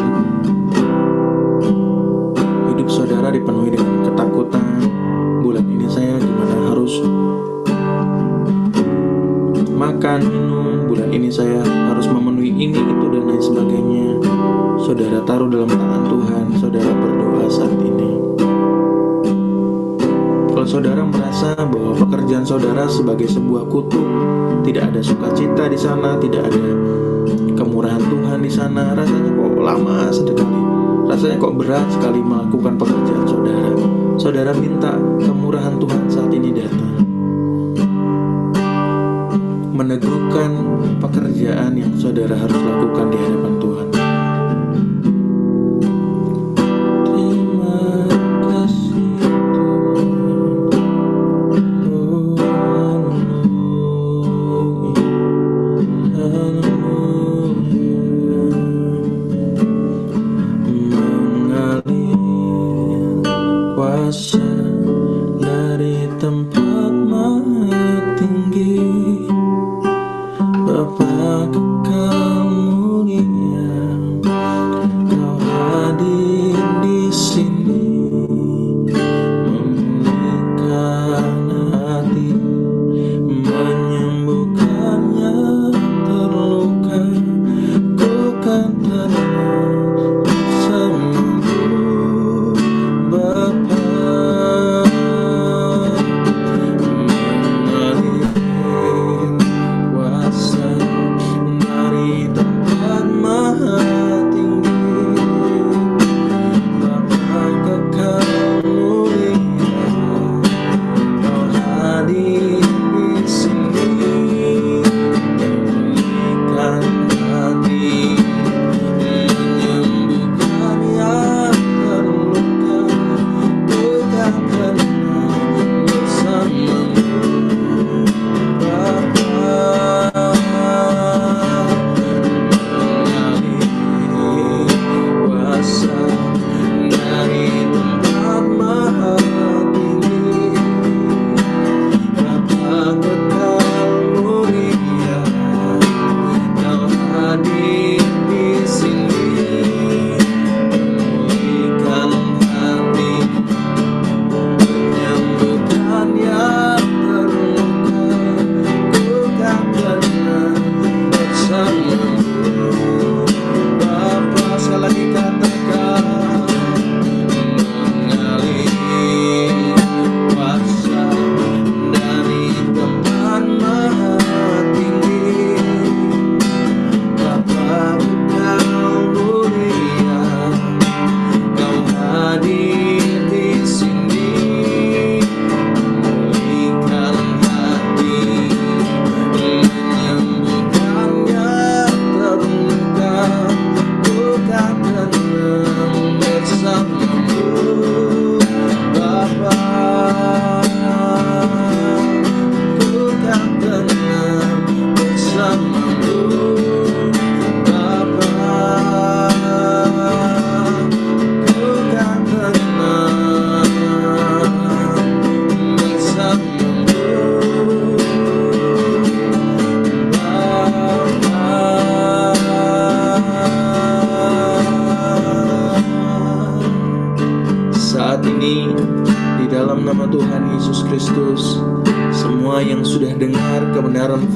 hidup saudara dipenuhi dengan ketakutan. Bulan ini saya gimana harus makan, minum, bulan ini saya harus memenuhi ini, itu, dan lain sebagainya. Saudara taruh dalam tangan Tuhan, saudara berdoa saat ini. Kalau saudara merasa bahwa pekerjaan saudara sebagai sebuah kutuk, tidak ada sukacita di sana, tidak ada kemurahan Tuhan di sana, rasanya kok lama sekali, rasanya kok berat sekali melakukan pekerjaan saudara. Saudara minta kemurahan Tuhan saat ini datang, meneguhkan pekerjaan yang saudara harus lakukan di hadapan Tuhan. Dari tempat maha tinggi, Bapa kekal mulia,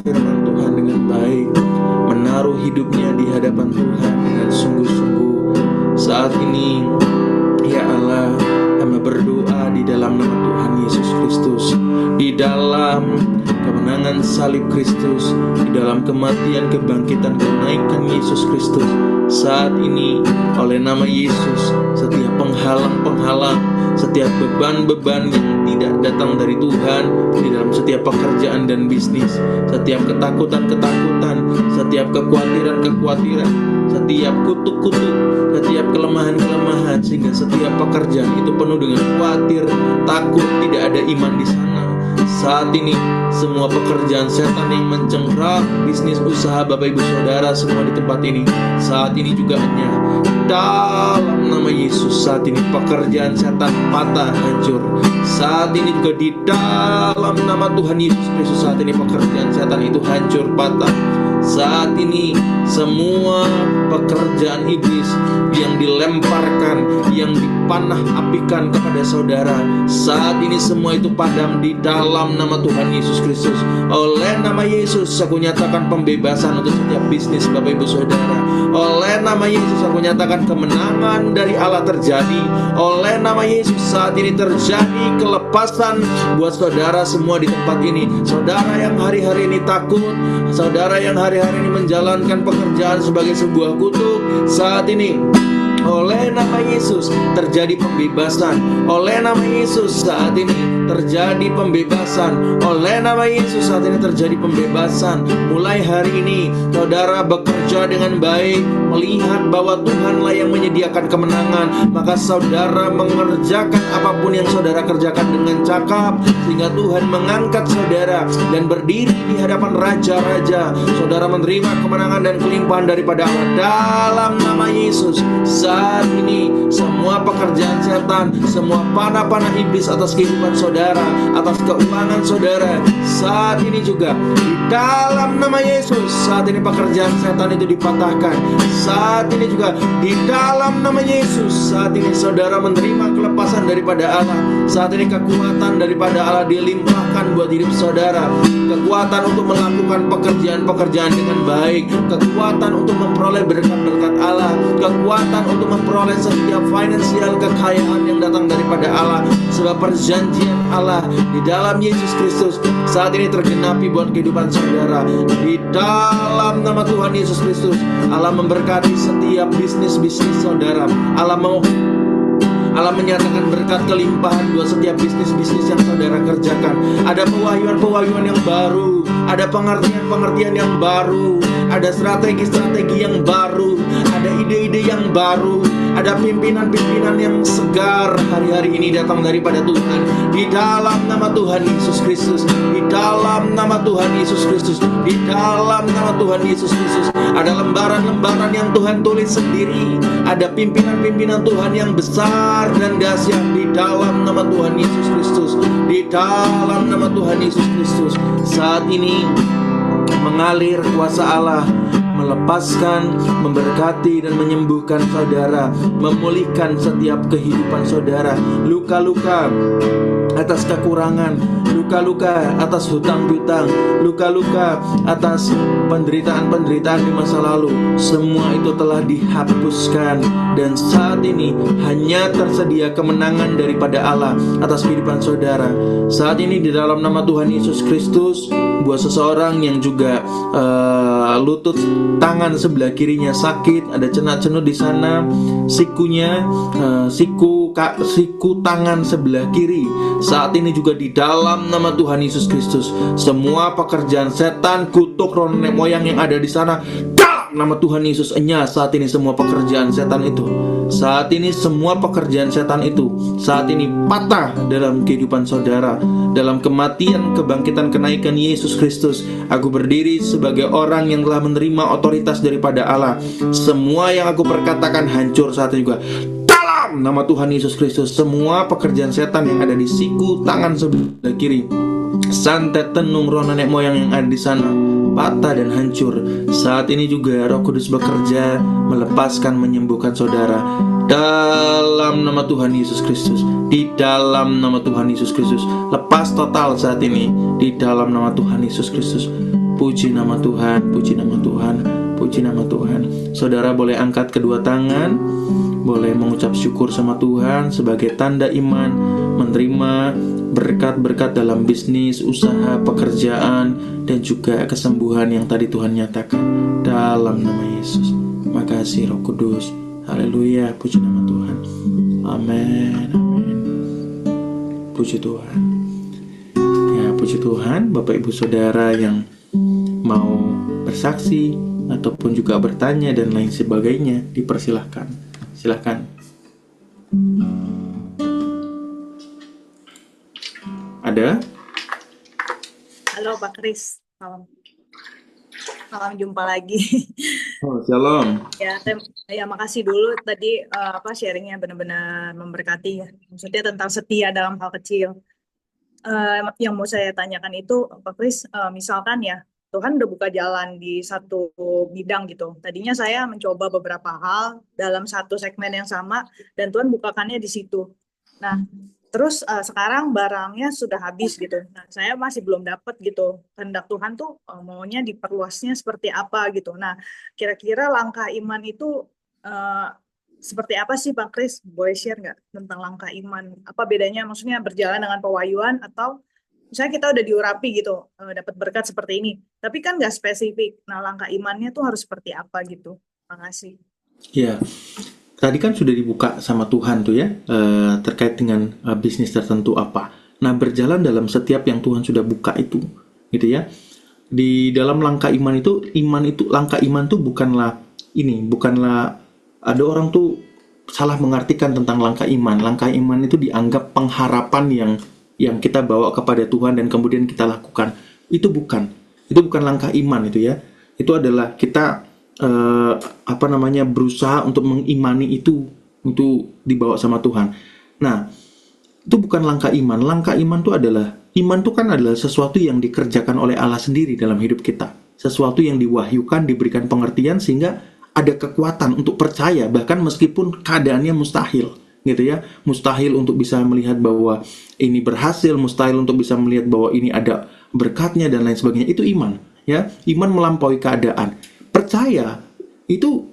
firman Tuhan dengan baik, menaruh hidupnya di hadapan Tuhan dengan sungguh-sungguh. Saat ini, ya Allah, hamba berdoa di dalam nama Tuhan Yesus Kristus, di dalam kemenangan salib Kristus, di dalam kematian, kebangkitan, kenaikan Yesus Kristus. Saat ini oleh nama Yesus, setiap penghalang-penghalang, setiap beban-beban yang tidak datang dari Tuhan di dalam setiap pekerjaan dan bisnis, setiap ketakutan-ketakutan, setiap kekhawatiran-kekhawatiran, setiap kutuk-kutuk, setiap kelemahan-kelemahan, sehingga setiap pekerjaan itu penuh dengan khawatir, takut, tidak ada iman di sana. Saat ini semua pekerjaan setan yang mencengkram bisnis usaha Bapak Ibu Saudara semua di tempat ini, saat ini juga hanya dalam nama Yesus, saat ini pekerjaan setan patah, hancur. Saat ini juga di dalam nama Tuhan Yesus Kristus, saat ini pekerjaan setan itu hancur, patah. Saat ini semua pekerjaan iblis yang dilemparkan, yang dipanah-apikan kepada saudara, saat ini semua itu padam di dalam nama Tuhan Yesus Kristus. Oleh nama Yesus aku nyatakan pembebasan untuk setiap bisnis Bapak Ibu Saudara. Oleh nama Yesus aku nyatakan kemenangan dari Allah terjadi. Oleh nama Yesus saat ini terjadi kelepasan buat saudara semua di tempat ini. Saudara yang hari-hari ini takut, saudara yang hari-hari ini menjalankan pekerjaan sebagai sebuah kutuk, saat ini oleh nama Yesus terjadi pembebasan. Oleh nama Yesus saat ini terjadi pembebasan. Oleh nama Yesus saat ini terjadi pembebasan. Mulai hari ini saudara bekerja dengan baik, melihat bahwa Tuhanlah yang menyediakan kemenangan, maka saudara mengerjakan apapun yang saudara kerjakan dengan cakap, sehingga Tuhan mengangkat saudara dan berdiri di hadapan raja-raja. Saudara menerima kemenangan dan kelimpahan daripada Allah dalam nama Yesus. Saat ini semua pekerjaan setan, semua panah-panah iblis atas kehidupan saudara, atas keuangan saudara, saat ini juga di dalam nama Yesus, saat ini pekerjaan setan itu dipatahkan. Saat ini juga di dalam nama Yesus, saat ini saudara menerima kelepasan daripada Allah. Saat ini kekuatan daripada Allah dilimpahkan buat hidup saudara. Kekuatan untuk melakukan pekerjaan-pekerjaan dengan baik, kekuatan untuk memperoleh berkat-berkat Allah, kekuatan untuk memperoleh setiap finansial kekayaan yang datang daripada Allah. Sebab perjanjian Allah di dalam Yesus Kristus saat ini tergenapi buat kehidupan saudara. Di dalam nama Tuhan Yesus Kristus, Allah memberkati setiap bisnis-bisnis saudara. Allah menyatakan berkat kelimpahan buat setiap bisnis-bisnis yang saudara kerjakan. Ada pewahyuan-pewahyuan yang baru, ada pengertian-pengertian yang baru, ada strategi-strategi yang baru, ada ide-ide yang baru, ada pimpinan-pimpinan yang segar hari-hari ini datang daripada Tuhan. Di dalam nama Tuhan Yesus Kristus, di dalam nama Tuhan Yesus Kristus, di dalam nama Tuhan Yesus Kristus, ada lembaran-lembaran yang Tuhan tulis sendiri, ada pimpinan-pimpinan Tuhan yang besar dan dahsyat di dalam nama Tuhan Yesus Kristus, di dalam nama Tuhan Yesus Kristus. Saat ini mengalir kuasa Allah, melepaskan, memberkati dan menyembuhkan saudara, memulihkan setiap kehidupan saudara. Luka-luka atas kekurangan, luka-luka atas hutang-hutang, luka-luka atas penderitaan-penderitaan di masa lalu, semua itu telah dihapuskan. Dan saat ini hanya tersedia kemenangan daripada Allah atas kehidupan saudara. Saat ini di dalam nama Tuhan Yesus Kristus, buat seseorang yang juga lutut tangan sebelah kirinya sakit, ada cenut-cenut di sana, sikunya, siku tangan sebelah kiri, saat ini juga di dalam nama Tuhan Yesus Kristus, semua pekerjaan setan, kutuk roh nenek moyang yang ada di sana, dalam nama Tuhan Yesus enyah saat ini semua pekerjaan setan itu. Saat ini semua pekerjaan setan itu saat ini patah dalam kehidupan saudara. Dalam kematian, kebangkitan, kenaikan Yesus Kristus, aku berdiri sebagai orang yang telah menerima otoritas daripada Allah. Semua yang aku perkatakan hancur saat ini juga dalam nama Tuhan Yesus Kristus. Semua pekerjaan setan yang ada di siku tangan sebelah kiri, santet tenung roh nenek moyang yang ada di sana, patah dan hancur. Saat ini juga Roh Kudus bekerja, melepaskan, menyembuhkan saudara dalam nama Tuhan Yesus Kristus. Di dalam nama Tuhan Yesus Kristus, lepas total saat ini di dalam nama Tuhan Yesus Kristus. Puji nama Tuhan, puji nama Tuhan, puji nama Tuhan. Saudara boleh angkat kedua tangan, boleh mengucap syukur sama Tuhan sebagai tanda iman, menerima berkat-berkat dalam bisnis, usaha, pekerjaan, dan juga kesembuhan yang tadi Tuhan nyatakan dalam nama Yesus. Makasih Roh Kudus. Haleluya, puji nama Tuhan. Amin, amin. Puji Tuhan. Ya, puji Tuhan, Bapak Ibu Saudara yang mau bersaksi ataupun juga bertanya dan lain sebagainya, dipersilahkan. Silahkan. Ada? Halo Pak Kris, salam jumpa lagi. Oh, shalom. Ya makasih dulu tadi sharingnya benar-benar memberkati ya. Maksudnya tentang setia dalam hal kecil. Yang mau saya tanyakan itu Pak Kris, misalkan ya Tuhan udah buka jalan di satu bidang gitu. Tadinya saya mencoba beberapa hal dalam satu segmen yang sama dan Tuhan bukakannya di situ. Nah, terus sekarang barangnya sudah habis gitu. Nah, saya masih belum dapat gitu. Kehendak Tuhan tuh maunya diperluasnya seperti apa gitu. Nah, kira-kira langkah iman itu seperti apa sih Pak Kris? Boleh share nggak tentang langkah iman? Apa bedanya maksudnya berjalan dengan pewahyuan atau misalnya kita udah diurapi gitu, dapat berkat seperti ini. Tapi kan nggak spesifik. Nah, langkah imannya tuh harus seperti apa gitu. Makasih. Ya, tadi kan sudah dibuka sama Tuhan tuh ya, terkait dengan bisnis tertentu apa. Nah, berjalan dalam setiap yang Tuhan sudah buka itu, gitu ya. Di dalam langkah iman itu langkah iman tuh bukanlah ada orang tuh salah mengartikan tentang langkah iman. Langkah iman itu dianggap pengharapan yang kita bawa kepada Tuhan dan kemudian kita lakukan. Itu bukan langkah iman itu ya. Itu adalah kita berusaha untuk mengimani itu untuk dibawa sama Tuhan. Nah, itu bukan langkah iman. Langkah iman itu kan adalah sesuatu yang dikerjakan oleh Allah sendiri dalam hidup kita. Sesuatu yang diwahyukan, diberikan pengertian sehingga ada kekuatan untuk percaya bahkan meskipun keadaannya mustahil, gitu ya. Mustahil untuk bisa melihat bahwa ini berhasil, mustahil untuk bisa melihat bahwa ini ada berkatnya dan lain sebagainya. Itu iman, ya. Iman melampaui keadaan. Percaya itu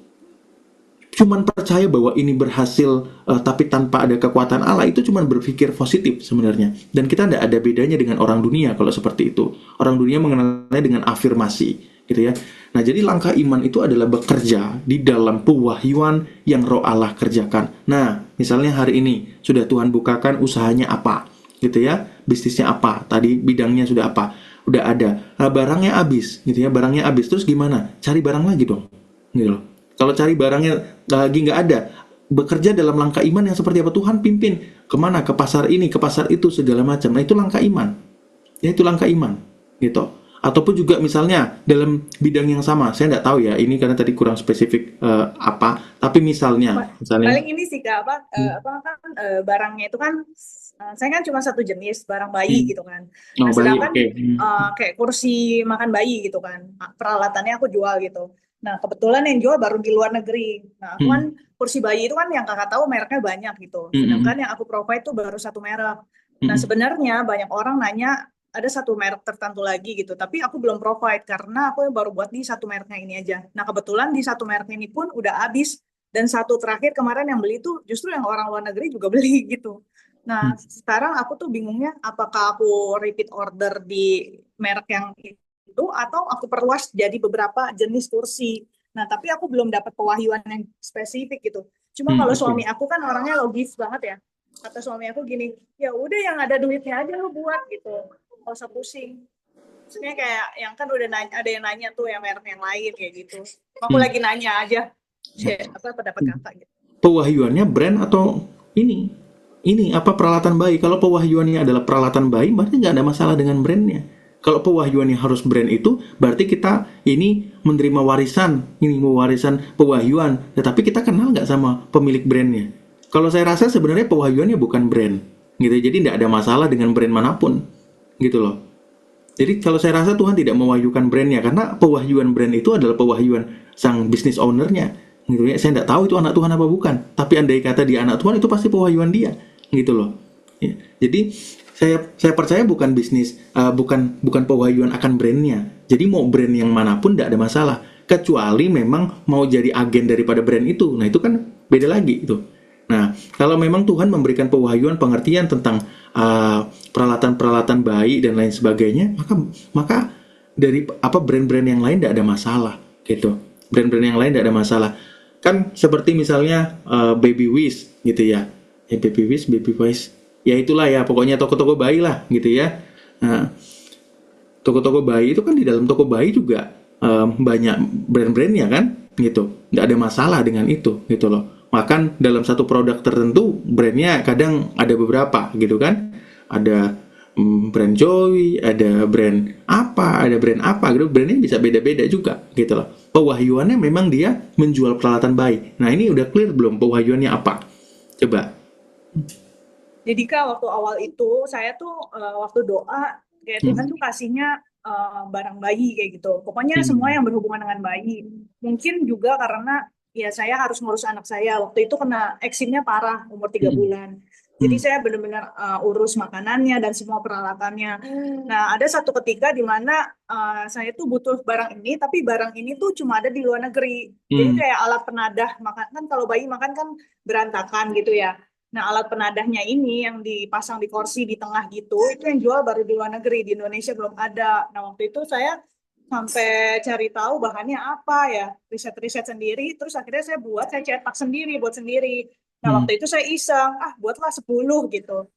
cuman percaya bahwa ini berhasil tapi tanpa ada kekuatan Allah, itu cuman berpikir positif sebenarnya. Dan kita tidak ada bedanya dengan orang dunia kalau seperti itu. Orang dunia mengenalnya dengan afirmasi, gitu ya. Nah, jadi langkah iman itu adalah bekerja di dalam pewahyuan yang Roh Allah kerjakan. Nah, misalnya hari ini sudah Tuhan bukakan usahanya apa, gitu ya, bisnisnya apa, tadi bidangnya sudah apa, udah ada. Nah, barangnya habis, gitu ya, barangnya habis. Terus gimana? Cari barang lagi dong, gitu loh. Kalau cari barangnya lagi nggak ada, bekerja dalam langkah iman yang seperti apa? Tuhan pimpin kemana? Ke pasar ini, ke pasar itu, segala macam. Nah, itu langkah iman. Ya, itu langkah iman, gitu. Ataupun juga misalnya dalam bidang yang sama, saya nggak tahu ya, ini karena tadi kurang spesifik apa, tapi misalnya paling ini sih Kak, barangnya itu kan saya kan cuma satu jenis barang bayi gitu kan. Nah, sedangkan kayak kursi makan bayi gitu kan, peralatannya aku jual gitu. Nah, kebetulan yang jual baru di luar negeri. Nah, aku kan kursi bayi itu kan yang Kakak tahu mereknya banyak gitu. Sedangkan yang aku provide itu baru satu merek. Nah, sebenarnya banyak orang nanya ada satu merek tertentu lagi gitu, tapi aku belum provide karena aku baru buat di satu mereknya ini aja. Nah, kebetulan di satu merek ini pun udah habis, dan satu terakhir kemarin yang beli tuh justru yang orang luar negeri juga beli gitu. Nah, sekarang aku tuh bingungnya apakah aku repeat order di merek yang itu atau aku perluas jadi beberapa jenis kursi. Nah, tapi aku belum dapat pewahyuan yang spesifik gitu. Cuma kalau suami aku kan orangnya logis banget ya. Kata suami aku gini, ya udah yang ada duitnya aja lu buat gitu. Nggak usah pusing. Maksudnya kayak yang kan udah ada yang nanya tuh yang merek yang lain kayak gitu. Aku lagi nanya aja, apa pendapat Kakak gitu. Pewahyuannya brand atau ini apa peralatan bayi? Kalau pewahyuannya adalah peralatan bayi, berarti nggak ada masalah dengan brandnya. Kalau pewahyuannya harus brand itu, berarti kita ini menerima warisan pewahyuan, tetapi kita kenal nggak sama pemilik brandnya. Kalau saya rasa sebenarnya pewahyuannya bukan brand, gitu. Jadi tidak ada masalah dengan brand manapun, gitu loh. Jadi kalau saya rasa Tuhan tidak mewahyukan brandnya, karena pewahyuan brand itu adalah pewahyuan sang business ownernya, gitu ya. Saya tidak tahu itu anak Tuhan apa bukan, tapi andai kata dia anak Tuhan, itu pasti pewahyuan dia, gitu loh. Ya. Jadi Saya percaya bukan bisnis, bukan pewahyuan akan brandnya. Jadi mau brand yang manapun tidak ada masalah, kecuali memang mau jadi agen daripada brand itu. Nah itu kan beda lagi itu. Nah kalau memang Tuhan memberikan pewahyuan pengertian tentang peralatan-peralatan bayi dan lain sebagainya, maka dari apa brand-brand yang lain tidak ada masalah gitu. Brand-brand yang lain tidak ada masalah. Kan seperti misalnya Baby Wish gitu ya. Baby Wish, Baby Wish, ya itulah ya pokoknya toko-toko bayi lah gitu ya. Nah, toko-toko bayi itu kan di dalam toko bayi juga banyak brand-brandnya kan gitu, nggak ada masalah dengan itu gitu loh. Bahkan dalam satu produk tertentu brandnya kadang ada beberapa gitu kan, ada brand Joy, ada brand apa gitu, brandnya bisa beda-beda juga gitu loh. Pewahyuannya memang dia menjual peralatan bayi. Nah ini udah clear belum pewahyuannya apa? Coba. Jadi Kak, waktu awal itu saya tuh waktu doa kayak Tuhan tuh kasihnya barang bayi kayak gitu. Pokoknya semua yang berhubungan dengan bayi. Mungkin juga karena ya saya harus ngurus anak saya. Waktu itu kena eksimnya parah umur 3 bulan. Jadi saya benar-benar urus makanannya dan semua peralatannya. Nah, ada satu ketika di mana saya tuh butuh barang ini, tapi barang ini tuh cuma ada di luar negeri. Jadi kayak alat penadah makan kan, kalau bayi makan kan berantakan gitu ya. Nah, alat penadahnya ini yang dipasang di kursi di tengah gitu, itu yang jual baru di luar negeri, di Indonesia belum ada. Nah, waktu itu saya sampai cari tahu bahannya apa ya, riset-riset sendiri, terus akhirnya saya cetak sendiri, buat sendiri. Nah, waktu itu saya iseng, buatlah 10 gitu.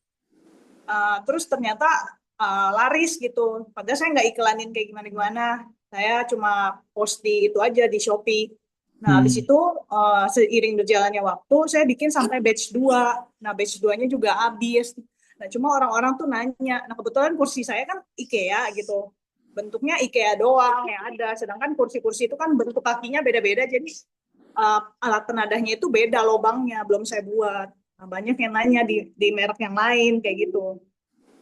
Terus ternyata laris gitu. Padahal saya nggak iklanin kayak gimana-gimana. Saya cuma post di itu aja di Shopee. Nah, habis itu seiring berjalannya waktu, saya bikin sampai batch 2. Nah, batch 2-nya juga habis. Nah, cuma orang-orang tuh nanya. Nah, kebetulan kursi saya kan IKEA gitu. Bentuknya IKEA doang yang ada. Sedangkan kursi-kursi itu kan bentuk kakinya beda-beda. Jadi alat penadahnya itu beda lobangnya. Belum saya buat. Nah, banyak yang nanya di merek yang lain kayak gitu.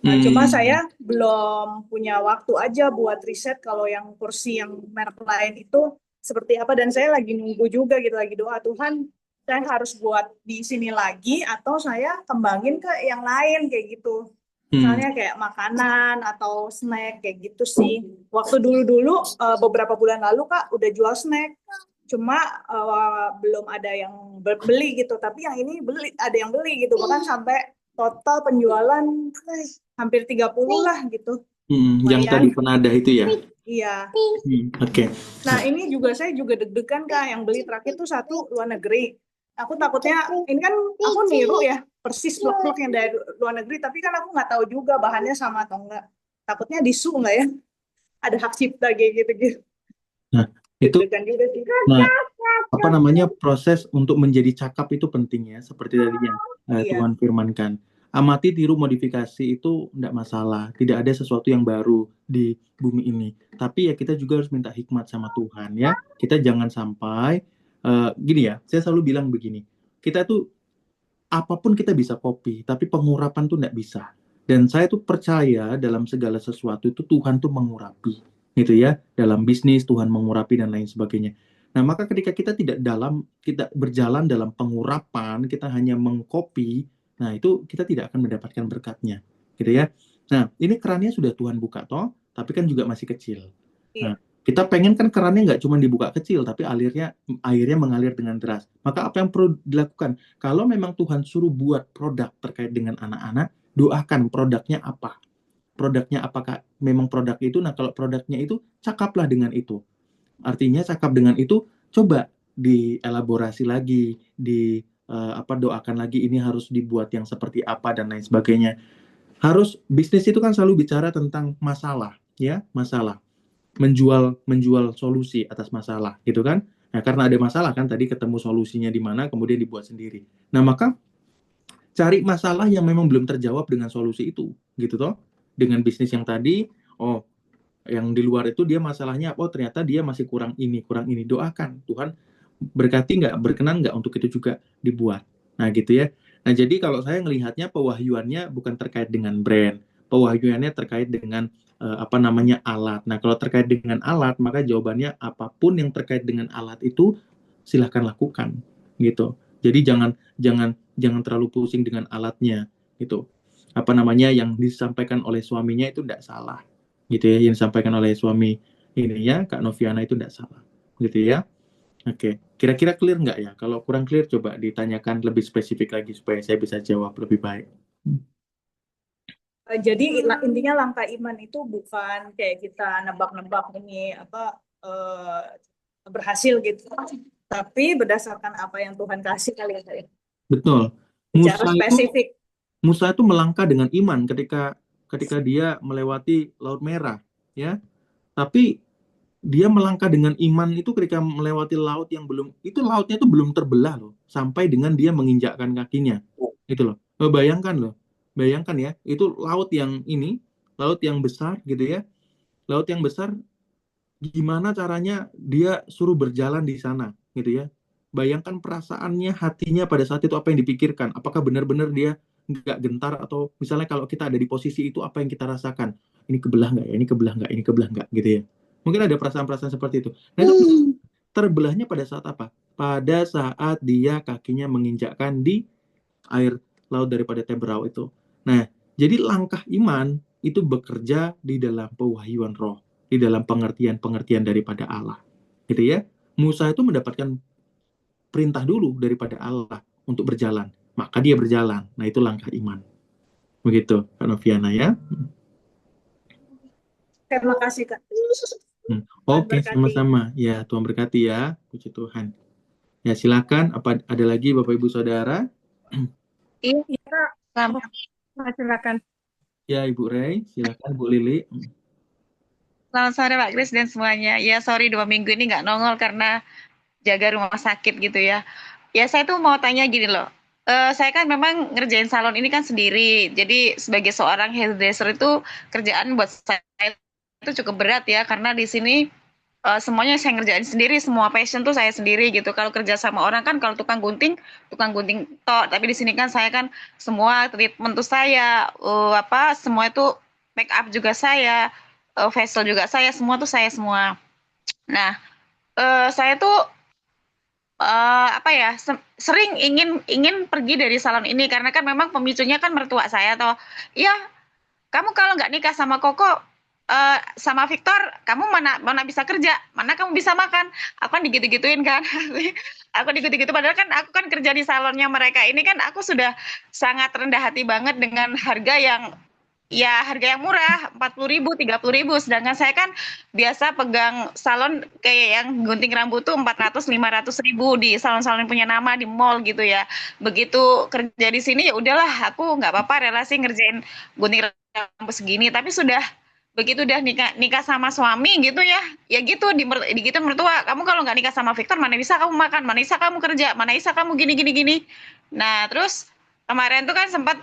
Nah, cuma saya belum punya waktu aja buat riset kalau yang kursi yang merek lain itu seperti apa, dan saya lagi nunggu juga gitu, lagi doa Tuhan saya harus buat di sini lagi atau saya kembangin ke yang lain kayak gitu. Misalnya kayak makanan atau snack kayak gitu sih. Waktu dulu-dulu beberapa bulan lalu Kak udah jual snack. Cuma belum ada yang beli gitu, tapi yang ini ada yang beli gitu, bahkan sampai total penjualan hampir 30 lah gitu. Yang tadi penadah itu ya? Iya. Oke. Nah, ini juga saya juga deg-degan Kak, yang beli terakhir tuh satu luar negeri. Aku takutnya, ini kan aku niru ya, persis vlog-vlog yang dari luar negeri, tapi kan aku nggak tahu juga bahannya sama atau enggak. Takutnya disu nggak ya? Ada hak cipta kayak gitu-gitu. Nah, itu Deg-degan juga sih. apa namanya, proses untuk menjadi cakap itu penting ya, seperti tadi yang Tuhan firmankan. Amati, tiru, modifikasi itu tidak masalah. Tidak ada sesuatu yang baru di bumi ini. Tapi ya kita juga harus minta hikmat sama Tuhan ya. Kita jangan sampai gini ya. Saya selalu bilang begini. Kita tuh apapun kita bisa copy, tapi pengurapan tuh tidak bisa. Dan saya tuh percaya dalam segala sesuatu itu Tuhan tuh mengurapi, gitu ya. Dalam bisnis Tuhan mengurapi dan lain sebagainya. Nah, maka ketika kita kita berjalan dalam pengurapan, kita hanya mengcopy, nah itu kita tidak akan mendapatkan berkatnya, gitu ya. Nah, ini kerannya sudah Tuhan buka toh, tapi kan juga masih kecil. Nah, kita pengen kan kerannya nggak cuma dibuka kecil, tapi airnya mengalir dengan deras. Maka apa yang perlu dilakukan? Kalau memang Tuhan suruh buat produk terkait dengan anak-anak, doakan produknya apa. Produknya apakah memang produk itu? Nah, kalau produknya itu, cakaplah dengan itu. Artinya cakap dengan itu, coba dielaborasi lagi, doakan lagi ini harus dibuat yang seperti apa dan lain sebagainya. Bisnis itu kan selalu bicara tentang masalah, ya, masalah. Menjual solusi atas masalah, gitu kan? Nah, karena ada masalah kan tadi ketemu solusinya di mana, kemudian dibuat sendiri. Nah, maka cari masalah yang memang belum terjawab dengan solusi itu, gitu toh. Dengan bisnis yang tadi, yang di luar itu dia masalahnya, ternyata dia masih kurang ini. Doakan, Tuhan berkati nggak, berkenan nggak untuk itu juga dibuat. Nah gitu ya. Nah jadi kalau saya melihatnya pewahyuannya bukan terkait dengan brand, pewahyuannya terkait dengan alat. Nah kalau terkait dengan alat, maka jawabannya apapun yang terkait dengan alat itu silahkan lakukan gitu. Jadi jangan terlalu pusing dengan alatnya gitu. apa namanya yang disampaikan oleh suaminya itu tidak salah, gitu ya. Yang disampaikan oleh suami ini ya Kak Noviana itu tidak salah, gitu ya. Oke, kira-kira clear nggak ya? Kalau kurang clear coba ditanyakan lebih spesifik lagi supaya saya bisa jawab lebih baik. Jadi intinya langkah iman itu bukan kayak kita nebak-nebak ini apa berhasil gitu, tapi berdasarkan apa yang Tuhan kasih kali ya saya. Betul. Secara Musa itu spesifik. Musa itu melangkah dengan iman ketika ketika dia melewati Laut Merah, ya. Tapi dia melangkah dengan iman itu ketika melewati laut yang belum itu lautnya itu belum terbelah loh sampai dengan dia menginjakkan kakinya itu loh. Bayangkan loh, bayangkan ya itu laut yang ini laut yang besar gitu ya, laut yang besar, gimana caranya dia suruh berjalan di sana gitu ya. Bayangkan perasaannya, hatinya pada saat itu apa yang dipikirkan, apakah benar-benar dia nggak gentar, atau misalnya kalau kita ada di posisi itu apa yang kita rasakan, ini kebelah nggak ya, ini kebelah nggak, ini kebelah nggak gitu ya. Mungkin ada perasaan-perasaan seperti itu. Nah itu terbelahnya pada saat apa? Pada saat dia kakinya menginjakkan di air laut daripada Teberau itu. Nah, jadi langkah iman itu bekerja di dalam pewahyuan roh, di dalam pengertian-pengertian daripada Allah. Gitu ya. Musa itu mendapatkan perintah dulu daripada Allah untuk berjalan. Maka dia berjalan. Nah, itu langkah iman. Begitu, Kak Noviana ya. Terima kasih Kak. Oke, sama-sama. Ya, Tuhan berkati ya. Puji Tuhan. Ya, silakan. Apa ada lagi Bapak Ibu Saudara? Iya, silakan. Ya, Ibu Rey, silakan Bu Lili. Selamat sore Pak Kris dan semuanya. Ya, sorry 2 minggu ini nggak nongol karena jaga rumah sakit gitu ya. Ya, saya tuh mau tanya gini loh. Saya kan memang ngerjain salon ini kan sendiri. Jadi sebagai seorang hairdresser itu kerjaan buat saya itu cukup berat ya karena di sini semuanya saya ngerjain sendiri, semua passion tuh saya sendiri gitu. Kalau kerja sama orang kan kalau tukang gunting tok. Tapi di sini kan saya kan semua treatment tuh saya, semua itu make up juga saya, facial juga saya, semua tuh saya semua. Nah, saya tuh sering ingin ingin pergi dari salon ini karena kan memang pemicunya kan mertua saya toh. Ya, kamu kalau nggak nikah sama Koko, sama Victor, kamu mana mana bisa kerja, mana kamu bisa makan. Aku kan digitu-gituin kan. Aku digitu-gitu padahal kan aku kan kerja di salonnya mereka ini kan aku sudah sangat rendah hati banget dengan harga yang murah, 40.000, 30.000. Sedangkan saya kan biasa pegang salon kayak yang gunting rambut tuh 400-500 ribu di salon-salon yang punya nama di mall gitu ya. Begitu kerja di sini ya udahlah, aku nggak apa-apa relasi ngerjain gunting rambut segini. Tapi sudah begitu udah nikah sama suami gitu ya gitu di gitu mertua, kamu kalau nggak nikah sama Victor mana bisa kamu makan, mana bisa kamu kerja, mana bisa kamu gini gini gini. Nah terus kemarin tuh kan sempat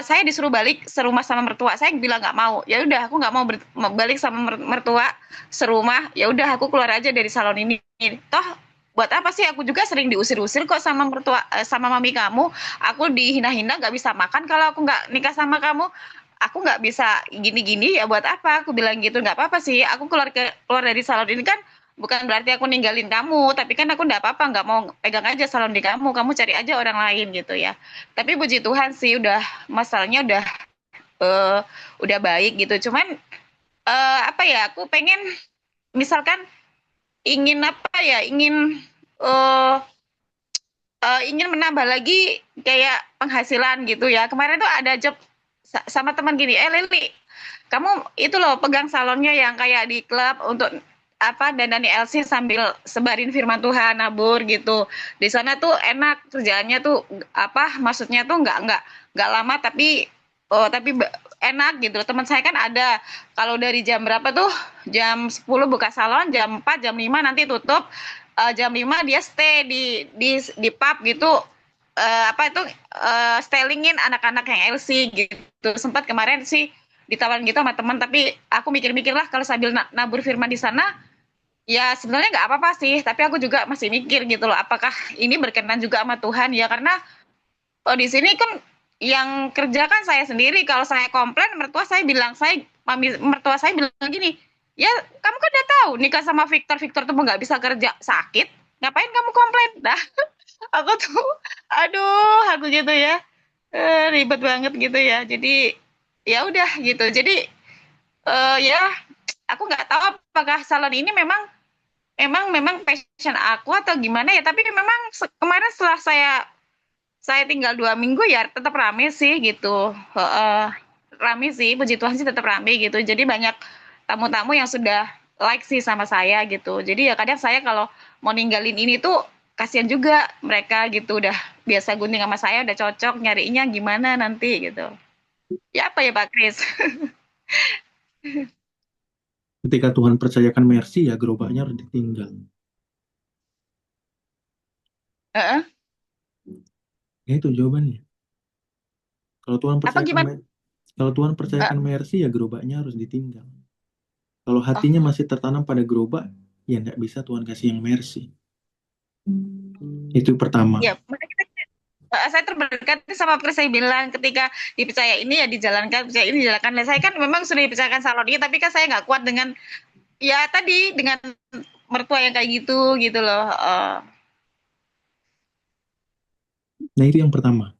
saya disuruh balik serumah sama mertua, saya bilang nggak mau, ya udah aku nggak mau balik sama mertua serumah, ya udah aku keluar aja dari salon ini. Toh buat apa sih, aku juga sering diusir-usir kok sama mertua, sama mami kamu, aku dihina-hina nggak bisa makan kalau aku nggak nikah sama kamu, aku nggak bisa gini-gini, ya buat apa aku bilang gitu. Nggak apa-apa sih aku keluar dari salon ini kan bukan berarti aku ninggalin kamu, tapi kan aku nggak apa-apa, nggak mau pegang aja salon di kamu cari aja orang lain gitu ya. Tapi puji Tuhan sih masalahnya eh, udah baik gitu. Cuman aku pengen misalkan eh, ingin menambah lagi kayak penghasilan gitu ya. Kemarin tuh ada job sama teman gini, Lili, kamu itu loh pegang salonnya yang kayak di klub untuk dandani LC sambil sebarin firman Tuhan, nabur gitu. Di sana tuh enak kerjaannya tuh maksudnya tuh nggak lama tapi enak gitu. Teman saya kan ada kalau dari jam berapa tuh, jam 10 buka salon, jam 4 jam 5 nanti tutup. Jam 5 dia stay di pub gitu, stylingin anak-anak yang LC gitu. Sempat kemarin sih ditawarin gitu sama teman, tapi aku mikir-mikir lah kalau sambil nabur firman di sana ya sebenarnya nggak apa-apa sih, tapi aku juga masih mikir gitu loh, apakah ini berkenan juga sama Tuhan ya, karena di sini kan yang kerja kan saya sendiri. Kalau saya komplain, mertua saya bilang gini, ya kamu kan udah tahu nikah sama Victor tuh nggak bisa kerja, sakit, ngapain kamu komplain? Dah, aku tuh, aduh, aku gitu ya. Ribet banget gitu ya. Jadi ya udah gitu. Jadi ya aku nggak tahu apakah salon ini memang memang memang passion aku atau gimana ya. Tapi memang kemarin setelah saya tinggal 2 minggu ya tetap rame sih gitu. Rame sih, puji Tuhan sih tetap rame gitu. Jadi banyak tamu-tamu yang sudah like sih sama saya gitu. Jadi ya kadang saya kalau mau ninggalin ini tuh kasihan juga mereka gitu, udah biasa gunting sama saya, udah cocok, nyarinya gimana nanti gitu. Ya apa ya Pak Kris? Ketika Tuhan percayakan mercy, ya gerobaknya harus ditinggal. Heeh. Ya itu jawabannya. Kalau Tuhan Apa gimana? percayakan Heeh. mercy, ya gerobaknya harus ditinggal. Kalau Oh, hatinya masih tertanam pada gerobak, ya nggak bisa Tuhan kasih yang mercy. Itu pertama. ya saya terberkati sama Kris, saya bilang ketika dipercaya ini ya dijalankan, percaya ini dijalankan. Nah, saya kan memang sudah dipercayakan salon ini, tapi kan saya nggak kuat dengan ya tadi dengan mertua yang kayak gitu gitu loh. Nah itu yang pertama.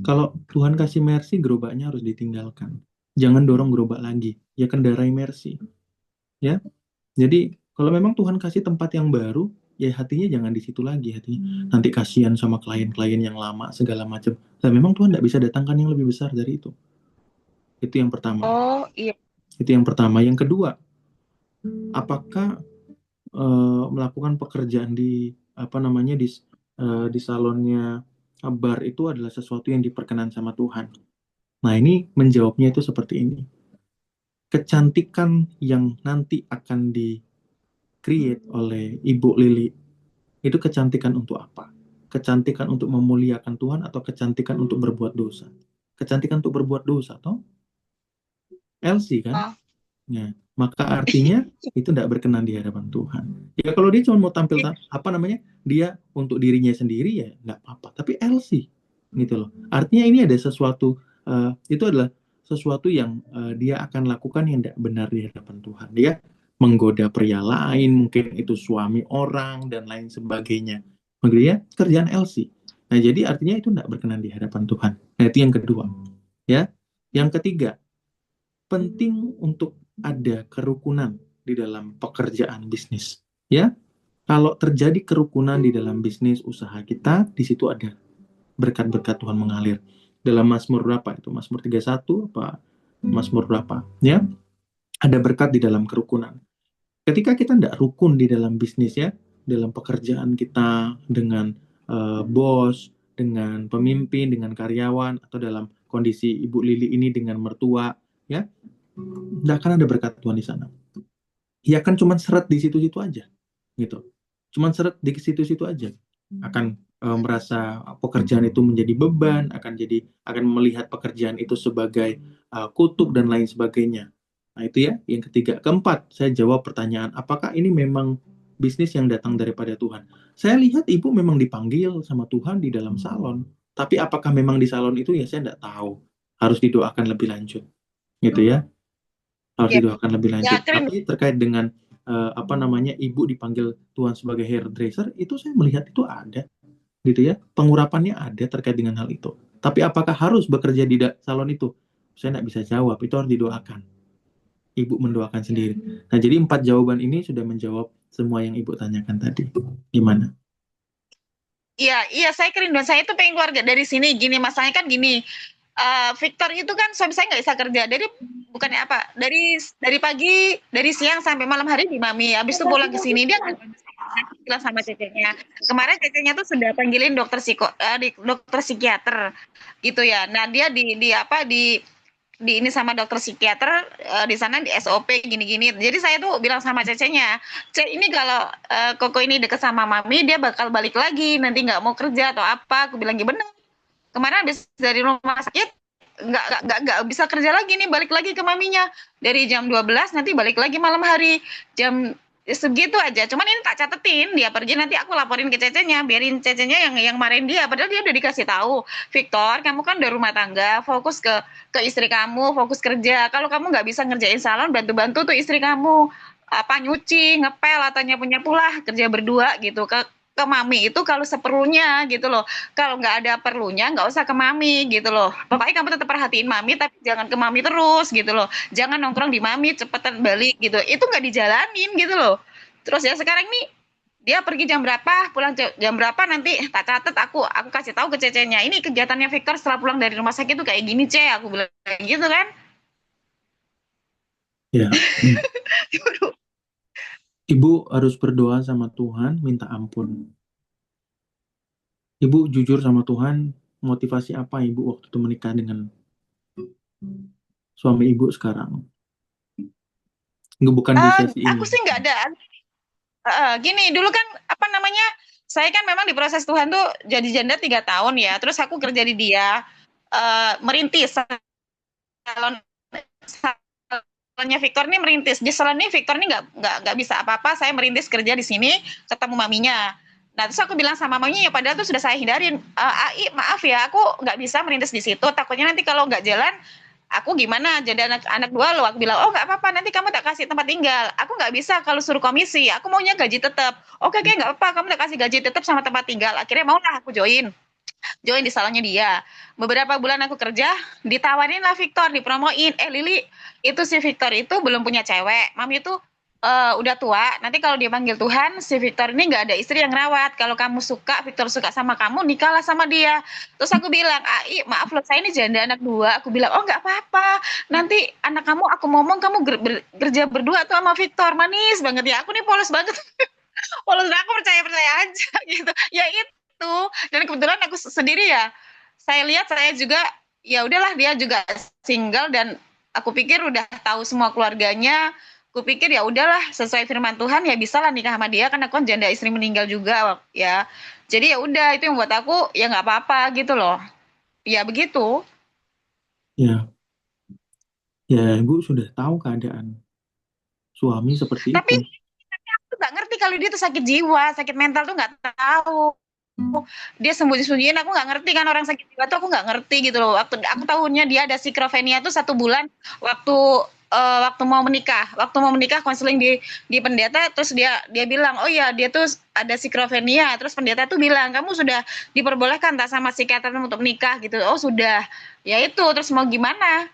Kalau Tuhan kasih mercy, gerobaknya harus ditinggalkan. Jangan dorong gerobak lagi. Ya kendarai mercy. Ya. Jadi kalau memang Tuhan kasih tempat yang baru, ya hatinya jangan di situ lagi. Hatinya nanti kasihan sama klien-klien yang lama segala macam. Dan memang Tuhan tidak bisa datangkan yang lebih besar dari itu. Itu yang pertama. Oh iya. Itu yang pertama. Yang kedua, apakah melakukan pekerjaan di apa namanya di salonnya bar itu adalah sesuatu yang diperkenan sama Tuhan? Nah, ini menjawabnya itu seperti ini. Kecantikan yang nanti akan di-create oleh Ibu Lili, itu kecantikan untuk apa? Kecantikan untuk memuliakan Tuhan atau kecantikan untuk berbuat dosa? Kecantikan untuk berbuat dosa, toh? Elsie kan? Oh. Ya, maka artinya itu tidak berkenan di hadapan Tuhan. Ya kalau dia cuma mau tampil apa namanya, dia untuk dirinya sendiri ya nggak apa-apa. Tapi Elsie gitu loh. Artinya ini ada sesuatu itu adalah sesuatu yang dia akan lakukan yang tidak benar di hadapan Tuhan. Dia menggoda pria lain, mungkin itu suami orang dan lain sebagainya. Begitu ya kerjaan Elsie. Nah jadi artinya itu tidak berkenan di hadapan Tuhan. Nah itu yang kedua. Ya, yang ketiga penting untuk ada kerukunan di dalam pekerjaan bisnis. Ya, kalau terjadi kerukunan di dalam bisnis usaha kita, di situ ada berkat-berkat Tuhan mengalir. Dalam Mazmur berapa itu? Mazmur 31 apa Mazmur berapa? Ya, ada berkat di dalam kerukunan. Ketika kita tidak rukun di dalam bisnis ya, dalam pekerjaan kita dengan bos, dengan pemimpin, dengan karyawan, atau dalam kondisi Ibu Lili ini dengan mertua, ya, nggak akan ada berkat Tuhan di sana. Ya kan cuman seret di situ-situ aja, gitu. Cuman seret di situ-situ aja. Akan merasa pekerjaan itu menjadi beban, akan melihat pekerjaan itu sebagai kutuk dan lain sebagainya. Nah itu ya, yang ketiga. Keempat, saya jawab pertanyaan, apakah ini memang bisnis yang datang daripada Tuhan? Saya lihat ibu memang dipanggil sama Tuhan di dalam salon. Tapi apakah memang di salon itu ya saya nggak tahu. Harus didoakan lebih lanjut, gitu ya. Harus Ya, didoakan lebih ya lanjut. keren. Tapi terkait dengan apa namanya ibu dipanggil Tuhan sebagai hairdresser, itu saya melihat itu ada, gitu ya. Pengurapannya ada terkait dengan hal itu. Tapi apakah harus bekerja di salon itu? Saya nggak bisa jawab. Itu harus didoakan. Ibu mendoakan sendiri. Nah, jadi 4 jawaban ini sudah menjawab semua yang ibu tanyakan tadi. Gimana? Iya, iya saya kerinduan saya itu pengen keluarga dari sini. Gini masalahnya kan gini. Victor itu kan suami saya nggak bisa kerja. Jadi bukannya apa? Dari pagi, dari siang sampai malam hari di Mami. Habis itu pulang ke sini dia nggak bisa bilang sama cecenya. Kemarin cecenya tuh sudah panggilin dokter psikiater gitu ya. Nah dia di apa di ini sama dokter psikiater di sana di SOP gini-gini. Jadi saya tuh bilang sama cecenya, Cek ini kalau Koko ini deket sama Mami dia bakal balik lagi nanti nggak mau kerja atau apa. Aku bilang gitu bener. Kemarin habis dari rumah sakit nggak bisa kerja lagi nih, balik lagi ke maminya dari jam 12 nanti balik lagi malam hari jam segitu aja. Cuman ini tak catetin dia pergi, nanti aku laporin ke cecenya, biarin cecenya yang marahin dia, padahal dia udah dikasih tahu, Victor kamu kan udah rumah tangga, fokus ke istri kamu, fokus kerja. Kalau kamu nggak bisa ngerjain salon, bantu-bantu tuh istri kamu apa nyuci, ngepel, atau nyapu-nyapu lah, kerja berdua gitu. ke mami itu kalau seperlunya gitu loh. Kalau nggak ada perlunya nggak usah ke mami gitu loh. Pokoknya kamu tetap perhatiin mami tapi jangan ke mami terus gitu loh. Jangan nongkrong di mami, cepetan balik gitu. Itu nggak dijalanin gitu loh. Terus ya sekarang nih dia pergi jam berapa, pulang jam berapa, nanti tak catat, aku kasih tahu ke Cecenya. Ini kegiatannya Victor setelah pulang dari rumah sakit tuh kayak gini, Ce, aku bilang gitu kan. Ya, Ibu harus berdoa sama Tuhan, minta ampun. Ibu jujur sama Tuhan, motivasi apa Ibu waktu itu menikah dengan suami Ibu sekarang? Nggak, bukan di sesi ini. Aku sih nggak ada. Gini, dulu kan apa namanya? Saya kan memang di proses Tuhan tuh jadi janda 3 tahun ya. Terus aku kerja di dia, merintis salon salonnya Victor nih merintis. Di salon ini Victor nih nggak bisa apa-apa. Saya merintis kerja di sini, ketemu maminya. Nah, terus aku bilang sama maminya, ya padahal tuh sudah saya hindarin. Ai, maaf ya, aku nggak bisa merintis di situ. Takutnya nanti kalau nggak jalan, aku gimana jadi anak dua lo. Aku bilang, oh nggak apa-apa, nanti kamu tak kasih tempat tinggal. Aku nggak bisa kalau suruh komisi, aku maunya gaji tetap. Oke, nggak apa-apa, kamu tak kasih gaji tetap sama tempat tinggal. Akhirnya maulah aku join di salonnya dia. Beberapa bulan aku kerja, ditawarin lah Victor, dipromoin. Lili, itu si Victor itu belum punya cewek. Mami itu udah tua, nanti kalau dia panggil Tuhan, si Victor ini nggak ada istri yang rawat. Kalau kamu suka, Victor suka sama kamu, nikahlah sama dia. Terus aku bilang, Ai, maaf loh, saya ini janda anak dua. Aku bilang, oh nggak apa-apa, nanti anak kamu aku ngomong, kamu kerja berdua tuh sama Victor. Manis banget ya, aku nih polos banget. Polos, aku percaya aja gitu. Ya itu, dan kebetulan aku sendiri ya, saya lihat saya juga, ya udahlah, dia juga single, dan aku pikir udah tahu semua keluarganya. Aku pikir ya udahlah, sesuai firman Tuhan ya bisa lah nikah sama dia, karena aku kan janda istri meninggal juga ya. Jadi ya udah, itu yang buat aku ya nggak apa-apa gitu loh. Ya begitu. Ya, ya Ibu sudah tahu keadaan suami seperti Tapi itu. aku nggak ngerti kalau dia tuh sakit jiwa, sakit mental tuh nggak tahu. Dia sembunyi-sembunyiin, aku nggak ngerti kan, orang sakit jiwa tuh aku nggak ngerti gitu loh. Waktu aku tahunya dia ada skizofrenia tuh 1 bulan waktu waktu mau menikah konseling di pendeta. Terus dia bilang, oh ya dia tuh ada skizofrenia. Terus pendeta tuh bilang, kamu sudah diperbolehkan tak sama psikiater untuk menikah gitu. Oh sudah, ya itu. Terus mau gimana,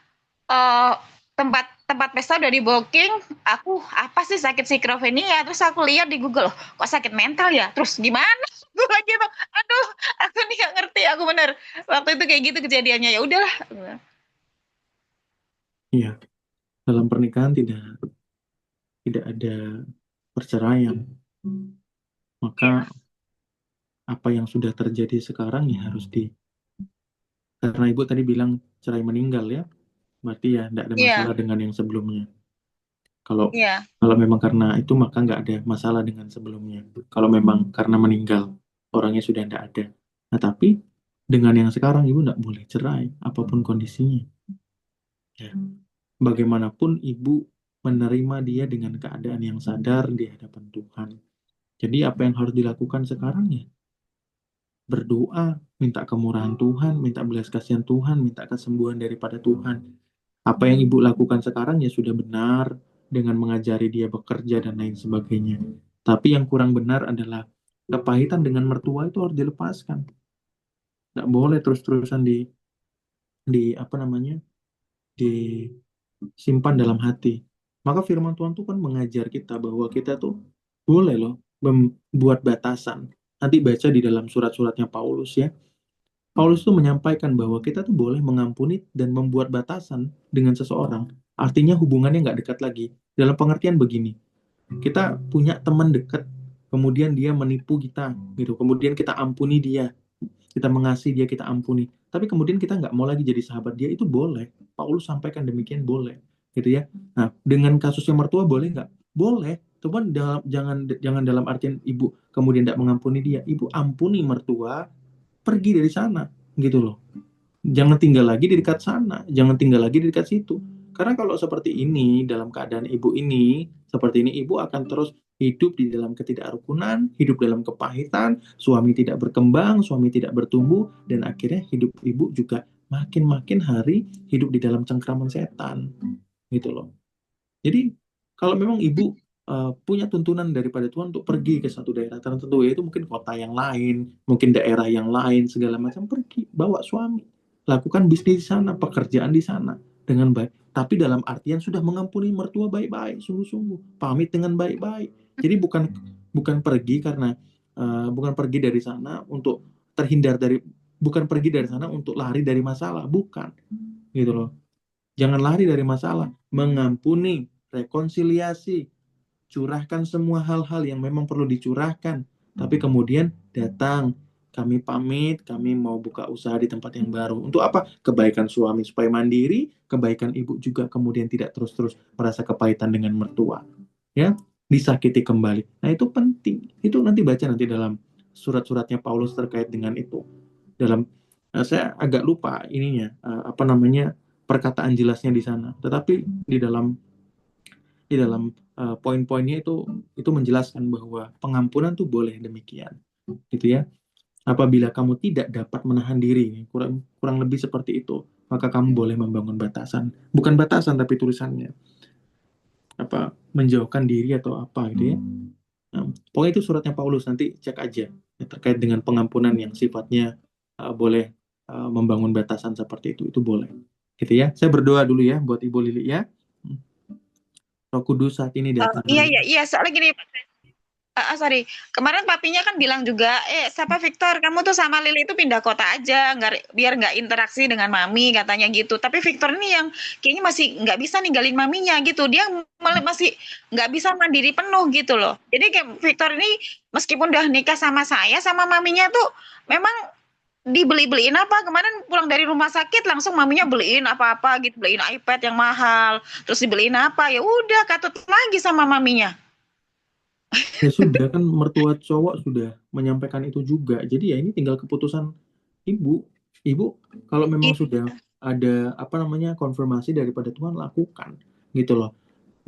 uh, tempat tempat pesta udah di booking. Aku apa sih sakit skizofrenia? Terus aku lihat di Google, kok sakit mental ya? Terus gimana? Gue lagi tuh, aduh, aku nih gak ngerti. Aku bener waktu itu kayak gitu kejadiannya. Ya udahlah. Iya, dalam pernikahan tidak ada perceraian. Maka apa yang sudah terjadi sekarang ya harus karena Ibu tadi bilang cerai meninggal ya, berarti ya tidak ada masalah dengan yang sebelumnya. Kalau kalau memang karena itu, maka nggak ada masalah dengan sebelumnya. Kalau memang karena meninggal, orangnya sudah tidak ada. Nah, tapi dengan yang sekarang Ibu nggak boleh cerai, apapun kondisinya. Ya. Bagaimanapun Ibu menerima dia dengan keadaan yang sadar di hadapan Tuhan. Jadi apa yang harus dilakukan sekarang ya? Berdoa, minta kemurahan Tuhan, minta belas kasihan Tuhan, minta kesembuhan daripada Tuhan. Apa yang Ibu lakukan sekarang ya sudah benar, dengan mengajari dia bekerja dan lain sebagainya. Tapi yang kurang benar adalah kepahitan dengan mertua itu harus dilepaskan. Nggak boleh terus-terusan di apa namanya, disimpan dalam hati. Maka firman Tuhan tuh kan mengajar kita bahwa kita tuh boleh loh membuat batasan. Nanti baca di dalam surat-suratnya Paulus ya. Paulus tuh menyampaikan bahwa kita tuh boleh mengampuni dan membuat batasan dengan seseorang. Artinya hubungannya nggak dekat lagi. Dalam pengertian begini, kita punya teman dekat, kemudian dia menipu kita, gitu. Kemudian kita ampuni dia, kita mengasihi dia, kita ampuni. Tapi kemudian kita nggak mau lagi jadi sahabat dia, itu boleh. Paulus sampaikan demikian, boleh, gitu ya. Nah, dengan kasusnya mertua boleh nggak? Boleh. Cuman jangan dalam artian Ibu kemudian tidak mengampuni dia. Ibu ampuni mertua, pergi dari sana, gitu loh. Jangan tinggal lagi di dekat sana, jangan tinggal lagi di dekat situ. Karena kalau seperti ini, dalam keadaan Ibu ini, seperti ini, Ibu akan terus hidup di dalam ketidakrukunan, hidup dalam kepahitan, suami tidak berkembang, suami tidak bertumbuh, dan akhirnya hidup Ibu juga makin hari hidup di dalam cengkraman setan, gitu loh. Jadi kalau memang Ibu punya tuntunan daripada Tuhan untuk pergi ke satu daerah tertentu, yaitu mungkin kota yang lain, mungkin daerah yang lain, segala macam, pergi, bawa suami, lakukan bisnis di sana, pekerjaan di sana dengan baik. Tapi dalam artian sudah mengampuni mertua baik-baik, sungguh-sungguh, pamit dengan baik-baik. Jadi bukan pergi karena bukan pergi dari sana untuk terhindar dari, bukan pergi dari sana untuk lari dari masalah, bukan, gitu loh. Jangan lari dari masalah, mengampuni, rekonsiliasi, curahkan semua hal-hal yang memang perlu dicurahkan. Tapi kemudian datang, kami pamit, kami mau buka usaha di tempat yang baru. Untuk apa? Kebaikan suami supaya mandiri, kebaikan ibu juga kemudian tidak terus-terus merasa kepahitan dengan mertua. Ya, disakiti kembali. Nah, itu penting. Itu nanti baca nanti dalam surat-suratnya Paulus terkait dengan itu. Dalam saya agak lupa ininya apa namanya perkataan jelasnya di sana. Tetapi di dalam poin-poinnya itu menjelaskan bahwa pengampunan tuh boleh demikian, gitu ya. Apabila kamu tidak dapat menahan diri, kurang lebih seperti itu, maka kamu boleh membangun batasan, bukan batasan tapi tulisannya apa, menjauhkan diri atau apa gitu ya. Nah, pokoknya itu suratnya Paulus, nanti cek aja ya, terkait dengan pengampunan yang sifatnya boleh membangun batasan seperti itu boleh, gitu ya. Saya berdoa dulu ya buat Ibu Lili ya. Roh Kudus saat ini datang. Iya, soalnya gini, sorry, kemarin papinya kan bilang juga, siapa Victor, kamu tuh sama Lili itu pindah kota aja, biar nggak interaksi dengan mami, katanya gitu. Tapi Victor ini yang kayaknya masih nggak bisa ninggalin maminya gitu, dia masih nggak bisa mandiri penuh gitu loh. Jadi kayak Victor ini meskipun udah nikah sama saya, sama maminya tuh memang dibeliin apa, kemarin pulang dari rumah sakit langsung maminya beliin apa-apa gitu, beliin iPad yang mahal, terus dibeliin apa, ya udah katut lagi sama maminya. Ya sudah, kan mertua cowok sudah menyampaikan itu juga. Jadi ya ini tinggal keputusan ibu. Ibu kalau memang sudah ada apa namanya konfirmasi daripada Tuhan, lakukan, gitu loh.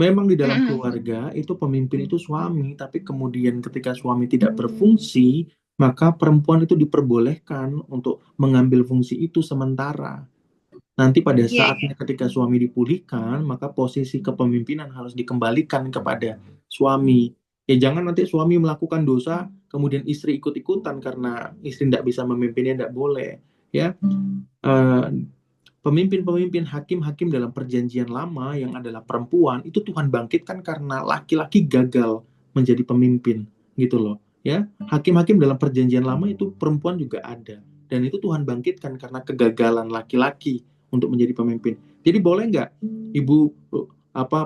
Memang di dalam keluarga itu pemimpin itu suami, tapi kemudian ketika suami tidak berfungsi, maka perempuan itu diperbolehkan untuk mengambil fungsi itu sementara. Nanti pada saatnya ketika suami dipulihkan, maka posisi kepemimpinan harus dikembalikan kepada suami. Ya jangan nanti suami melakukan dosa, kemudian istri ikut-ikutan karena istri tidak bisa memimpinnya, tidak boleh. Ya, pemimpin-pemimpin, hakim-hakim dalam perjanjian lama yang adalah perempuan itu Tuhan bangkitkan karena laki-laki gagal menjadi pemimpin, gitu loh. Ya, hakim-hakim dalam perjanjian lama itu perempuan juga ada, dan itu Tuhan bangkitkan karena kegagalan laki-laki untuk menjadi pemimpin. Jadi boleh nggak ibu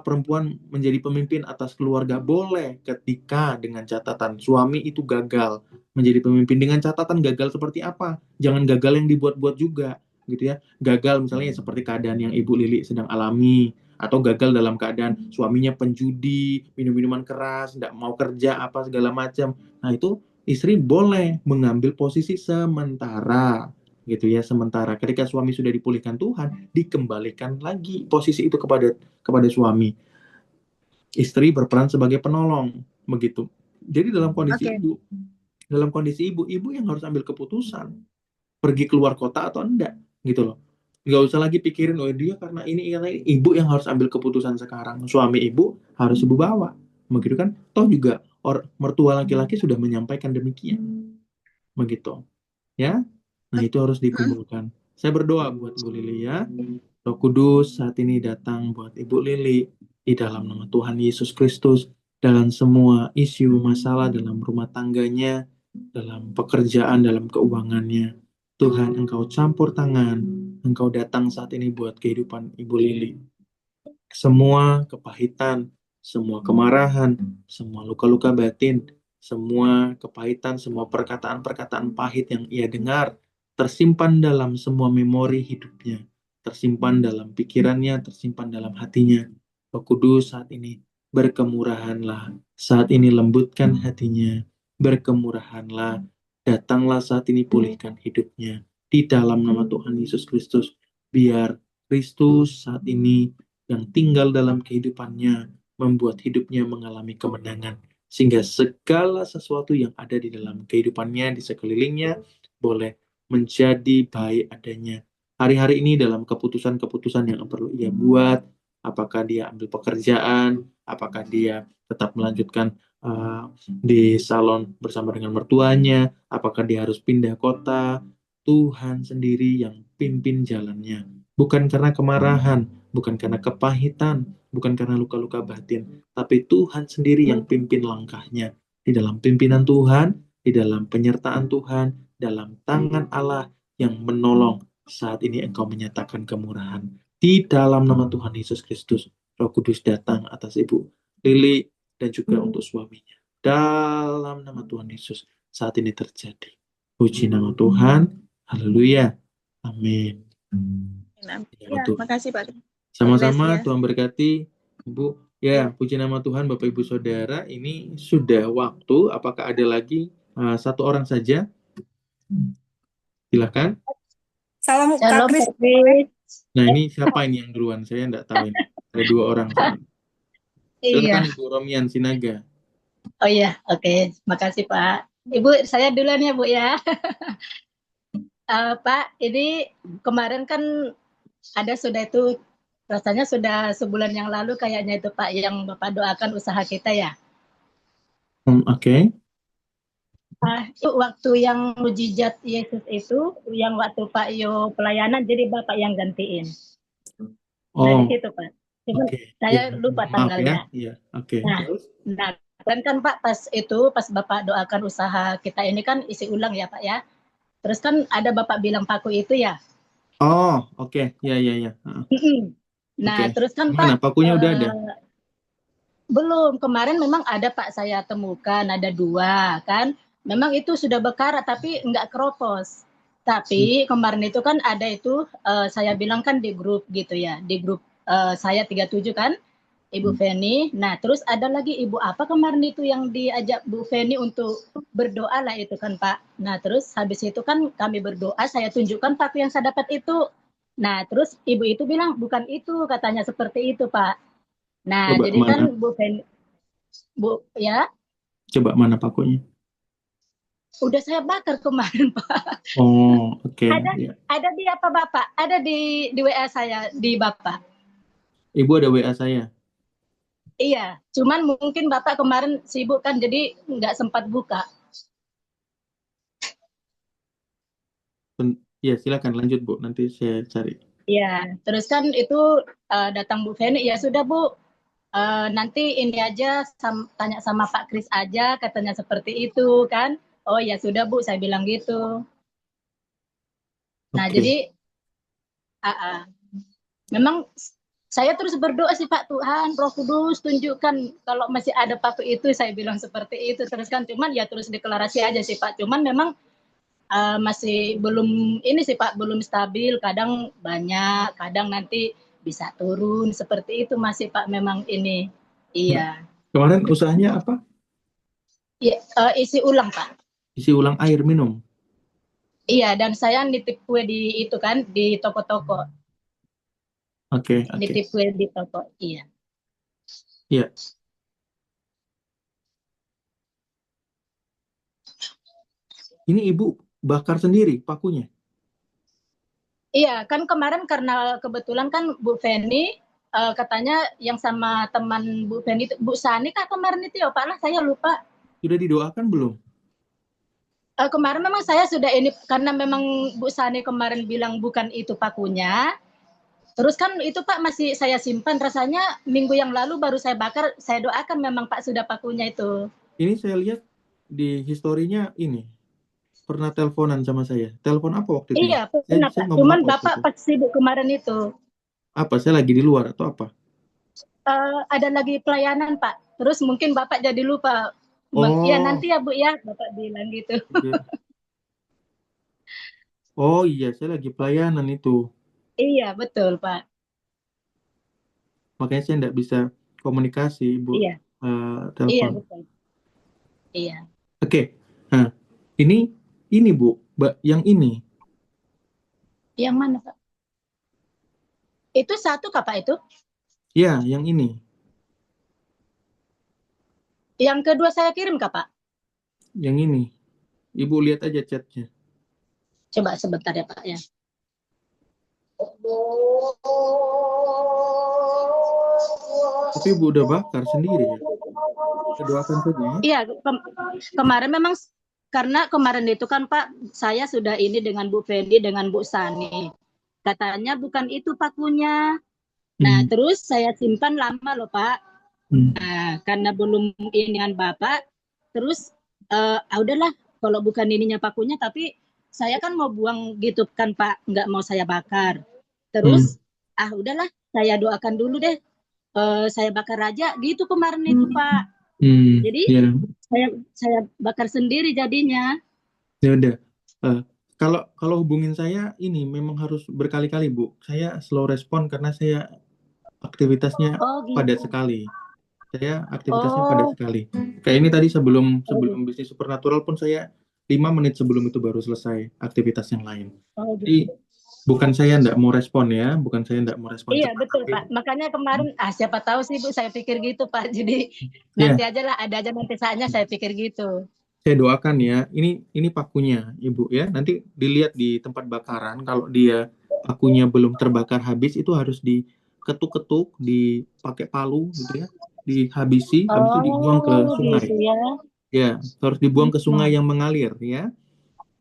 perempuan menjadi pemimpin atas keluarga? Boleh, ketika dengan catatan suami itu gagal menjadi pemimpin. Dengan catatan gagal seperti apa? Jangan gagal yang dibuat-buat juga, gitu ya. Gagal misalnya seperti keadaan yang Ibu Lili sedang alami, atau gagal dalam keadaan suaminya penjudi, minum-minuman keras, tidak mau kerja apa segala macam. Nah, itu istri boleh mengambil posisi sementara, gitu ya. Sementara ketika suami sudah dipulihkan Tuhan, dikembalikan lagi posisi itu kepada suami. Istri berperan sebagai penolong, begitu. Jadi dalam kondisi ibu yang harus ambil keputusan pergi keluar kota atau enggak, gitu loh. Nggak usah lagi pikirin, oh dia karena ini. Ibu yang harus ambil keputusan sekarang. Suami ibu harus ibu bawa, begitu kan. Toh juga mertua laki-laki sudah menyampaikan demikian, begitu ya. Nah, itu harus dikumpulkan. Saya berdoa buat Ibu Lili ya. Roh Kudus saat ini datang buat Ibu Lili di dalam nama Tuhan Yesus Kristus, dalam semua isu masalah dalam rumah tangganya, dalam pekerjaan, dalam keuangannya. Tuhan, Engkau campur tangan, Engkau datang saat ini buat kehidupan Ibu Lili. Semua kepahitan, semua kemarahan, semua luka-luka batin, semua kepahitan, semua perkataan-perkataan pahit yang ia dengar, tersimpan dalam semua memori hidupnya, tersimpan dalam pikirannya, tersimpan dalam hatinya. Roh Kudus saat ini berkemurahanlah, saat ini lembutkan hatinya, berkemurahanlah, datanglah saat ini pulihkan hidupnya. Di dalam nama Tuhan Yesus Kristus, biar Kristus saat ini yang tinggal dalam kehidupannya membuat hidupnya mengalami kemenangan, sehingga segala sesuatu yang ada di dalam kehidupannya, di sekelilingnya, boleh menjadi baik adanya. Hari-hari ini dalam keputusan-keputusan yang perlu ia buat, apakah dia ambil pekerjaan, apakah dia tetap melanjutkan di salon bersama dengan mertuanya, apakah dia harus pindah kota. Tuhan sendiri yang pimpin jalannya. Bukan karena kemarahan, bukan karena kepahitan, bukan karena luka-luka batin, tapi Tuhan sendiri yang pimpin langkahnya. Di dalam pimpinan Tuhan, di dalam penyertaan Tuhan, dalam tangan Allah yang menolong, saat ini engkau menyatakan kemurahan. Di dalam nama Tuhan Yesus Kristus, Roh Kudus datang atas Ibu Lili dan juga untuk suaminya. Dalam nama Tuhan Yesus, saat ini terjadi. Puji nama Tuhan. Haleluya. Amin. Ya, makasih Pak. Sama-sama, Tuhan berkati. Ibu, ya, puji nama Tuhan, Bapak Ibu Saudara. Ini sudah waktu. Apakah ada lagi satu orang saja? Silakan. Salam Kak Kris. Nah, ini siapa ini yang duluan? Saya enggak tahu ini. Ada dua orang. Silakan Ibu Romian Sinaga. Oh iya, oke. Makasih Pak. Ibu, saya duluan ya Bu ya. Pak, ini kemarin kan sudah itu, rasanya sudah sebulan yang lalu kayaknya itu Pak, yang Bapak doakan usaha kita ya. Oke. Itu waktu yang mujizat Yesus itu, yang waktu Pak Yo pelayanan, jadi Bapak yang gantiin. Nah, di situ Pak. Cuma saya lupa tanggalnya. Ya. Oke. Nah, kan Pak pas Bapak doakan usaha kita ini kan isi ulang ya Pak ya. Terus kan ada Bapak bilang paku itu ya. Oh, oke. Ya. Nah, terus kan Mana, Pak, pakunya udah ada? belum. Kemarin memang ada Pak, saya temukan ada 2 kan. Memang itu sudah berkarat tapi enggak keropos. Tapi kemarin itu kan ada itu, saya bilang kan di grup gitu ya, di grup saya 37 kan, Ibu Feni. Nah, terus ada lagi Ibu apa kemarin itu yang diajak Bu Feni untuk berdoa lah itu kan Pak. Nah, terus habis itu kan kami berdoa, saya tunjukkan paku yang saya dapat itu. Nah, terus Ibu itu bilang bukan itu, katanya seperti itu Pak. Nah, Coba jadi mana? kan Bu Feni, Bu ya. Coba mana pakunya? Udah saya bakar kemarin Pak. Oh, oke. Ada di apa Bapak? Ada di WA saya, di Bapak. Ibu ada WA saya? Iya, cuman mungkin Bapak kemarin sibuk kan, jadi nggak sempat buka. Ya, silakan lanjut Bu, nanti saya cari. Iya, terus kan itu datang Bu Feni, ya sudah Bu, nanti ini aja tanya sama Pak Kris aja, katanya seperti itu kan. Oh ya sudah Bu, saya bilang gitu. Nah, jadi memang saya terus berdoa sih Pak, Tuhan Roh Kudus tunjukkan kalau masih ada paku itu, saya bilang seperti itu. Terus kan cuman ya terus deklarasi aja sih Pak. Cuman memang masih belum ini sih Pak, belum stabil. Kadang banyak, kadang nanti bisa turun seperti itu masih Pak. Memang ini. Iya. Kemarin usahanya apa? Ya, isi ulang Pak. Isi ulang air minum. Iya, dan saya nitip kue di itu kan, di toko-toko. Oke. Nitip kue di toko, iya. Iya. Ini Ibu bakar sendiri pakunya? Iya, kan kemarin karena kebetulan kan Bu Feni katanya yang sama teman Bu Feni itu, Bu Sani kah kemarin itu ya Pak lah, saya lupa. Sudah didoakan belum? Kemarin memang saya sudah ini, karena memang Bu Sani kemarin bilang bukan itu pakunya. Terus kan itu Pak masih saya simpan, rasanya minggu yang lalu baru saya bakar, saya doakan memang Pak sudah pakunya itu. Ini saya lihat di historinya ini, pernah teleponan sama saya. Telepon apa waktu itu? Iya, pernah Pak. Cuman Bapak pas sibuk kemarin itu. Apa? Saya lagi di luar atau apa? Ada lagi pelayanan Pak. Terus mungkin Bapak jadi lupa. Ya nanti ya Bu ya, Bapak bilang gitu. Oh iya, saya lagi pelayanan itu. Iya, betul Pak. Makanya saya tidak bisa komunikasi, Ibu. Iya. Telepon. Iya, betul. Iya. Oke. Nah, ini Bu, yang ini. Yang mana Pak? Itu satu Kak Pak itu? Ya, yang ini. Yang kedua saya kirim Kak Pak? Yang ini. Ibu lihat aja chatnya. Coba sebentar ya Pak ya. Tapi Ibu udah bakar sendiri ya? Kita doakan saja ya. Iya, kemarin memang karena kemarin itu kan Pak, saya sudah ini dengan Bu Fendi, dengan Bu Sani. Katanya bukan itu pakunya. Nah, terus saya simpan lama loh Pak. Nah, karena belum ini dengan Bapak, terus udahlah kalau bukan ininya pakunya, tapi saya kan mau buang gitu kan Pak, nggak mau saya bakar. Terus udahlah saya doakan dulu deh, saya bakar aja gitu kemarin itu Pak. Jadi saya bakar sendiri jadinya. Ya udah. Kalau hubungin saya ini memang harus berkali-kali Bu. Saya slow respon karena saya aktivitasnya gitu. padat sekali. Saya aktivitasnya padat sekali. Kayak ini tadi sebelum bisnis supernatural pun saya 5 menit sebelum itu baru selesai aktivitas yang lain. Jadi bukan saya enggak mau respon ya, bukan saya enggak mau respon. Iya betul Pak. Makanya kemarin siapa tahu sih Bu, saya pikir gitu Pak. Jadi nanti aja lah, ada aja nanti saatnya, saya pikir gitu. Saya doakan ya, ini pakunya Ibu ya. Nanti dilihat di tempat bakaran, kalau dia pakunya belum terbakar habis itu harus diketuk-ketuk, dipakai palu gitu ya, dihabisi, habis itu dibuang ke sungai. Gitu ya. Ya, harus dibuang ke sungai yang mengalir ya.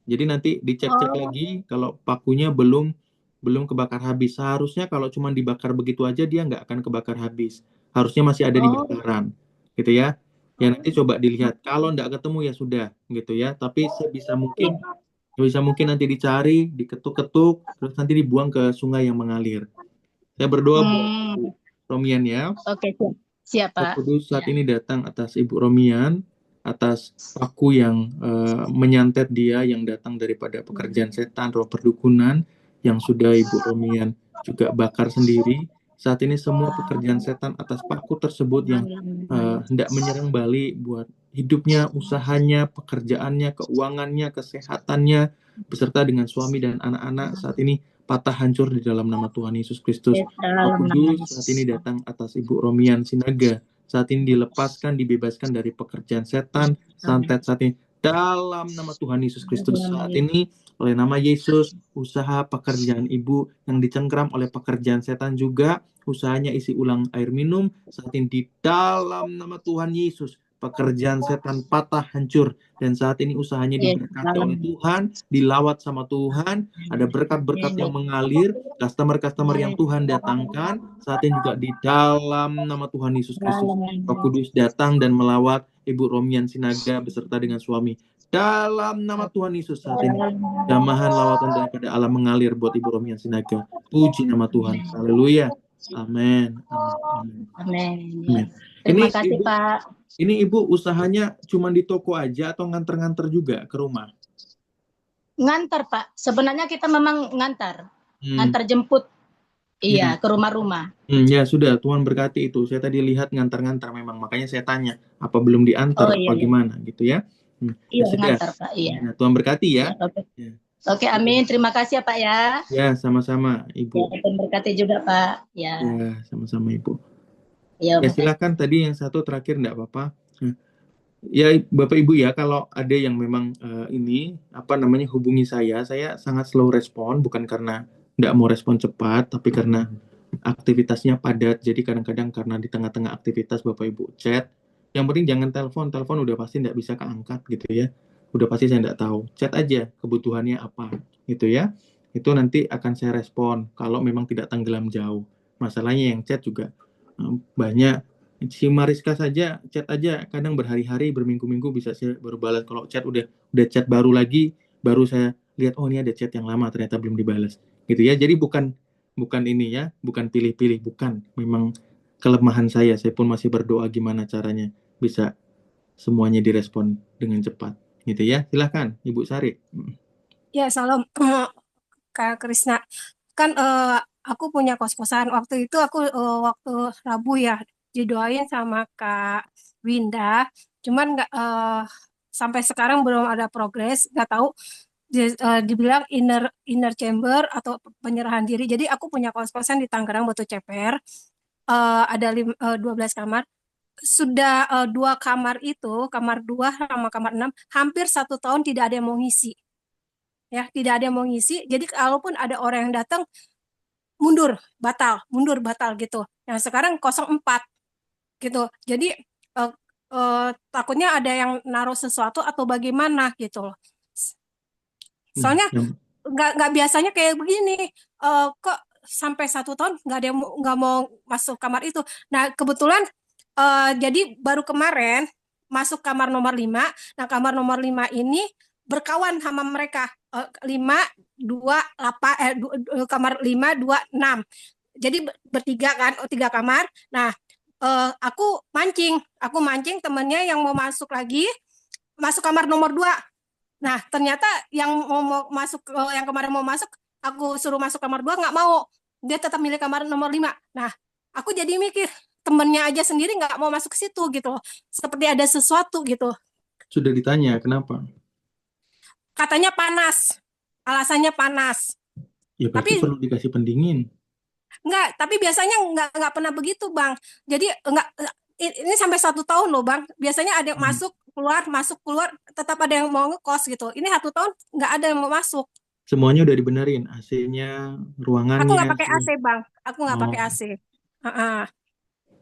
Jadi nanti dicek-cek lagi kalau pakunya belum kebakar habis. Seharusnya kalau cuma dibakar begitu aja dia nggak akan kebakar habis. Harusnya masih ada di bakaran, gitu ya. Ya nanti coba dilihat. Kalau nggak ketemu ya sudah, gitu ya. Tapi sebisa mungkin nanti dicari, diketuk-ketuk, terus nanti dibuang ke sungai yang mengalir. Saya berdoa buat Romian ya. Oke, siap Pak. Roh Kudus saat ini datang atas Ibu Romian, atas paku yang menyantet dia, yang datang daripada pekerjaan setan, roh perdukunan yang sudah Ibu Romian juga bakar sendiri. Saat ini semua pekerjaan setan atas paku tersebut yang hendak menyerang balik buat hidupnya, usahanya, pekerjaannya, keuangannya, kesehatannya, beserta dengan suami dan anak-anak saat ini patah hancur di dalam nama Tuhan Yesus Kristus. Roh Kudus saat ini datang atas Ibu Romian Sinaga. Saat ini dilepaskan, dibebaskan dari pekerjaan setan, santet saat ini. Dalam nama Tuhan Yesus Kristus saat ini, oleh nama Yesus, usaha pekerjaan Ibu yang dicengkram oleh pekerjaan setan juga, usahanya isi ulang air minum, saat ini di dalam nama Tuhan Yesus, pekerjaan setan patah hancur, dan saat ini usahanya diberkati oleh Tuhan, dilawat sama Tuhan, ada berkat-berkat yang mengalir, customer-customer yang Tuhan datangkan, saat ini juga di dalam nama Tuhan Yesus Kristus, Roh Kudus datang dan melawat Ibu Romian Sinaga beserta dengan suami. Dalam nama Tuhan Yesus saat ini, jamahan lawatan daripada Allah mengalir buat Ibu Romian Sinaga. Puji nama Tuhan. Haleluya. Amin. Amin. Terima kasih Pak. Ini Ibu usahanya cuma di toko aja atau nganter-nganter juga ke rumah? Ngantar Pak. Sebenarnya kita memang ngantar. Ngantar jemput. Iya, ke rumah-rumah. Ya sudah, Tuhan berkati itu. Saya tadi lihat ngantar-ngantar memang. Makanya saya tanya, apa belum diantar apa gimana gitu ya? Iya, ngantar Pak. Iya. Nah, Tuhan berkati ya. Oke, amin. Terima kasih ya Pak ya. Ya, sama-sama Ibu. Ya, Tuhan berkati juga Pak. Ya, sama-sama Ibu. Ya, silakan tadi yang satu terakhir enggak apa-apa. Ya Bapak Ibu ya, kalau ada yang memang hubungi saya sangat slow respon, bukan karena enggak mau respon cepat, tapi karena aktivitasnya padat. Jadi kadang-kadang karena di tengah-tengah aktivitas Bapak Ibu chat, yang penting jangan telepon udah pasti enggak bisa keangkat gitu ya. Udah pasti saya enggak tahu. Chat aja kebutuhannya apa gitu ya. Itu nanti akan saya respon kalau memang tidak tenggelam jauh. Masalahnya yang chat juga banyak. Si Mariska saja chat aja kadang berhari-hari, berminggu-minggu bisa saya baru balas. Kalau chat udah chat baru lagi, baru saya lihat oh ini ada chat yang lama ternyata belum dibalas gitu ya. Jadi bukan ini ya, bukan pilih-pilih, bukan, memang kelemahan saya pun masih berdoa gimana caranya bisa semuanya direspon dengan cepat gitu ya. Silahkan Ibu Sari. Ya, salam Kak Krisna. Kan aku punya kos-kosan. Waktu itu aku waktu Rabu ya didoain sama Kak Winda. Cuman nggak sampai sekarang belum ada progres. Nggak tahu dibilang inner chamber atau penyerahan diri. Jadi aku punya kos-kosan di Tangerang, Batu Ceper. Ada 12 kamar. Sudah 2 kamar itu, kamar 2 sama kamar 6, hampir 1 tahun tidak ada yang mau ngisi. Ya, tidak ada yang mau ngisi. Jadi kalaupun ada orang yang datang, mundur batal gitu. Nah sekarang 04 gitu. Jadi takutnya ada yang naruh sesuatu atau bagaimana gitu loh. Soalnya nggak biasanya kayak begini. Kok sampai 1 tahun nggak ada yang nggak mau masuk kamar itu. Nah kebetulan jadi baru kemarin masuk kamar nomor 5. Nah kamar nomor 5 ini berkawan sama mereka 5, 2, 8 kamar 5, 2, 6. Jadi bertiga kan, 3 kamar. Nah aku mancing temennya yang mau masuk lagi, masuk kamar nomor 2. Nah ternyata yang mau masuk, yang kemarin mau masuk, aku suruh masuk kamar 2 nggak mau, dia tetap milih kamar nomor 5. Nah aku jadi mikir, temennya aja sendiri nggak mau masuk ke situ gitu, seperti ada sesuatu gitu. Sudah ditanya kenapa? Katanya panas, alasannya panas. Ya berarti Tapi perlu dikasih pendingin. enggak, tapi biasanya enggak pernah begitu, Bang. Jadi enggak, ini sampai 1 tahun loh, Bang. Biasanya ada yang masuk keluar, tetap ada yang mau ngekos gitu. Ini 1 tahun enggak ada yang mau masuk. Semuanya udah dibenerin, AC-nya, Aku ruangannya. nggak pakai AC, Bang. Aku nggak pakai AC.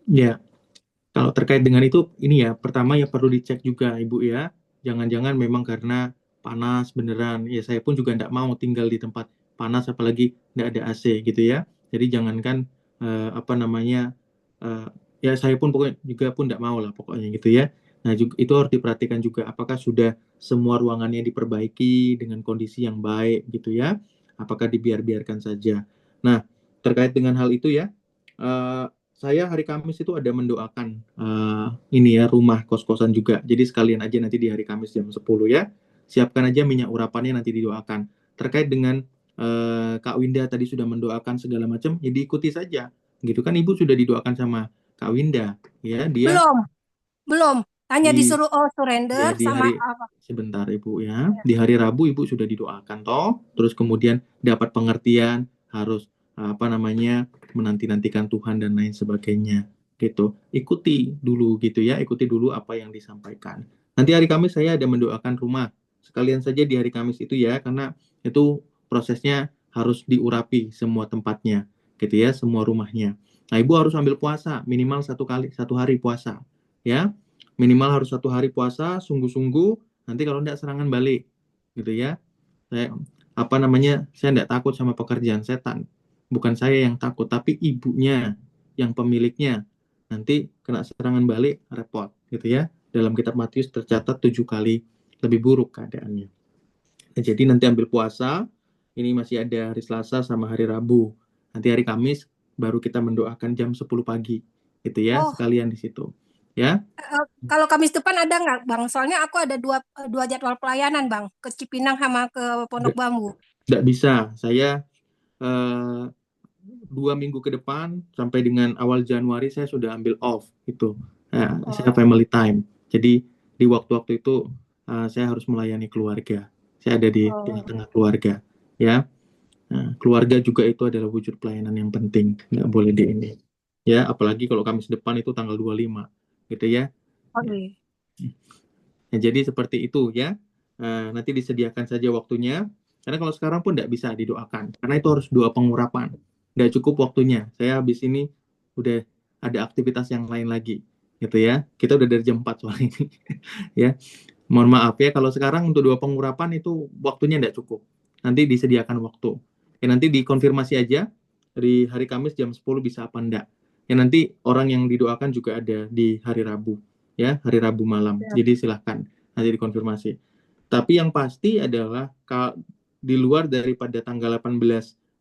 Ya, kalau terkait dengan itu, ini ya, pertama ya perlu dicek juga, Ibu ya. Jangan-jangan memang karena panas beneran. Ya, saya pun juga nggak mau tinggal di tempat panas, apalagi nggak ada AC gitu ya. Jadi jangankan, ya saya pun pokoknya juga pun nggak mau lah pokoknya gitu ya. Nah, juga, itu harus diperhatikan juga apakah sudah semua ruangannya diperbaiki dengan kondisi yang baik gitu ya. Apakah dibiarkan saja. Nah, terkait dengan hal itu ya, saya hari Kamis itu ada mendoakan ini ya, rumah kos-kosan juga. Jadi sekalian aja nanti di hari Kamis jam 10 ya. Siapkan aja minyak urapannya, nanti didoakan. Terkait dengan Kak Winda tadi sudah mendoakan segala macam, ya diikuti saja. Gitu kan, Ibu sudah didoakan sama Kak Winda ya, dia Belum. Hanya di disuruh surrender ya di sama hari apa? sebentar Ibu ya. Di hari Rabu Ibu sudah didoakan toh, terus kemudian dapat pengertian harus menanti-nantikan Tuhan dan lain sebagainya gitu. Ikuti dulu gitu ya, ikuti dulu apa yang disampaikan. Nanti hari Kamis saya ada mendoakan rumah. Sekalian saja di hari Kamis itu ya, karena itu prosesnya harus diurapi semua tempatnya gitu ya, semua rumahnya. Nah, Ibu harus ambil puasa minimal 1 hari puasa ya, minimal harus 1 hari puasa sungguh-sungguh. Nanti kalau tidak serangan balik gitu ya. Saya tidak takut sama pekerjaan setan, bukan saya yang takut, tapi ibunya yang pemiliknya nanti kena serangan balik, repot gitu ya. Dalam kitab Matius tercatat 7 kali lebih buruk keadaannya. Nah, jadi nanti ambil puasa, ini masih ada hari Selasa sama hari Rabu. Nanti hari Kamis baru kita mendoakan jam 10 pagi gitu ya, sekalian di situ ya. Kalau Kamis depan ada nggak, Bang? Soalnya aku ada dua jadwal pelayanan, Bang, ke Cipinang sama ke Pondok Bambu. Tidak bisa, saya 2 minggu ke depan sampai dengan awal Januari saya sudah ambil off itu. Saya family time. Jadi di waktu-waktu itu saya harus melayani keluarga. Saya ada di tengah-tengah keluarga, ya. Nah, keluarga juga itu adalah wujud pelayanan yang penting, nggak boleh di ini. Ya, apalagi kalau Kamis depan itu tanggal 25, gitu ya. Nah, jadi seperti itu ya. Nanti disediakan saja waktunya. Karena kalau sekarang pun tidak bisa didoakan, karena itu harus doa pengurapan. Nggak cukup waktunya. Saya habis ini udah ada aktivitas yang lain lagi, gitu ya. Kita udah dari jam 4 soal ini, ya. Mohon maaf ya, kalau sekarang untuk doa pengurapan itu waktunya tidak cukup. Nanti disediakan waktu. Ya, nanti dikonfirmasi aja dari hari Kamis jam 10 bisa apa enggak. Ya, nanti orang yang didoakan juga ada di hari Rabu, ya, hari Rabu malam. Jadi silahkan nanti dikonfirmasi. Tapi yang pasti adalah di luar daripada tanggal 18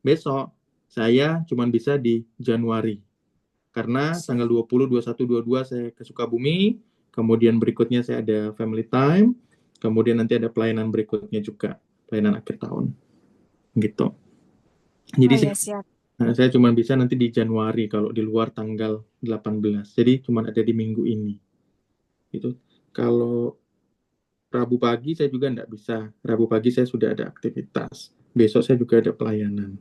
besok, saya cuma bisa di Januari. Karena tanggal 20, 21, 22 saya ke Sukabumi, kemudian berikutnya saya ada family time, kemudian nanti ada pelayanan berikutnya juga, pelayanan akhir tahun. Gitu. Jadi saya cuma bisa nanti di Januari kalau di luar tanggal 18. Jadi cuma ada di minggu ini. Itu. Kalau Rabu pagi saya juga tidak bisa. Rabu pagi saya sudah ada aktivitas. Besok saya juga ada pelayanan.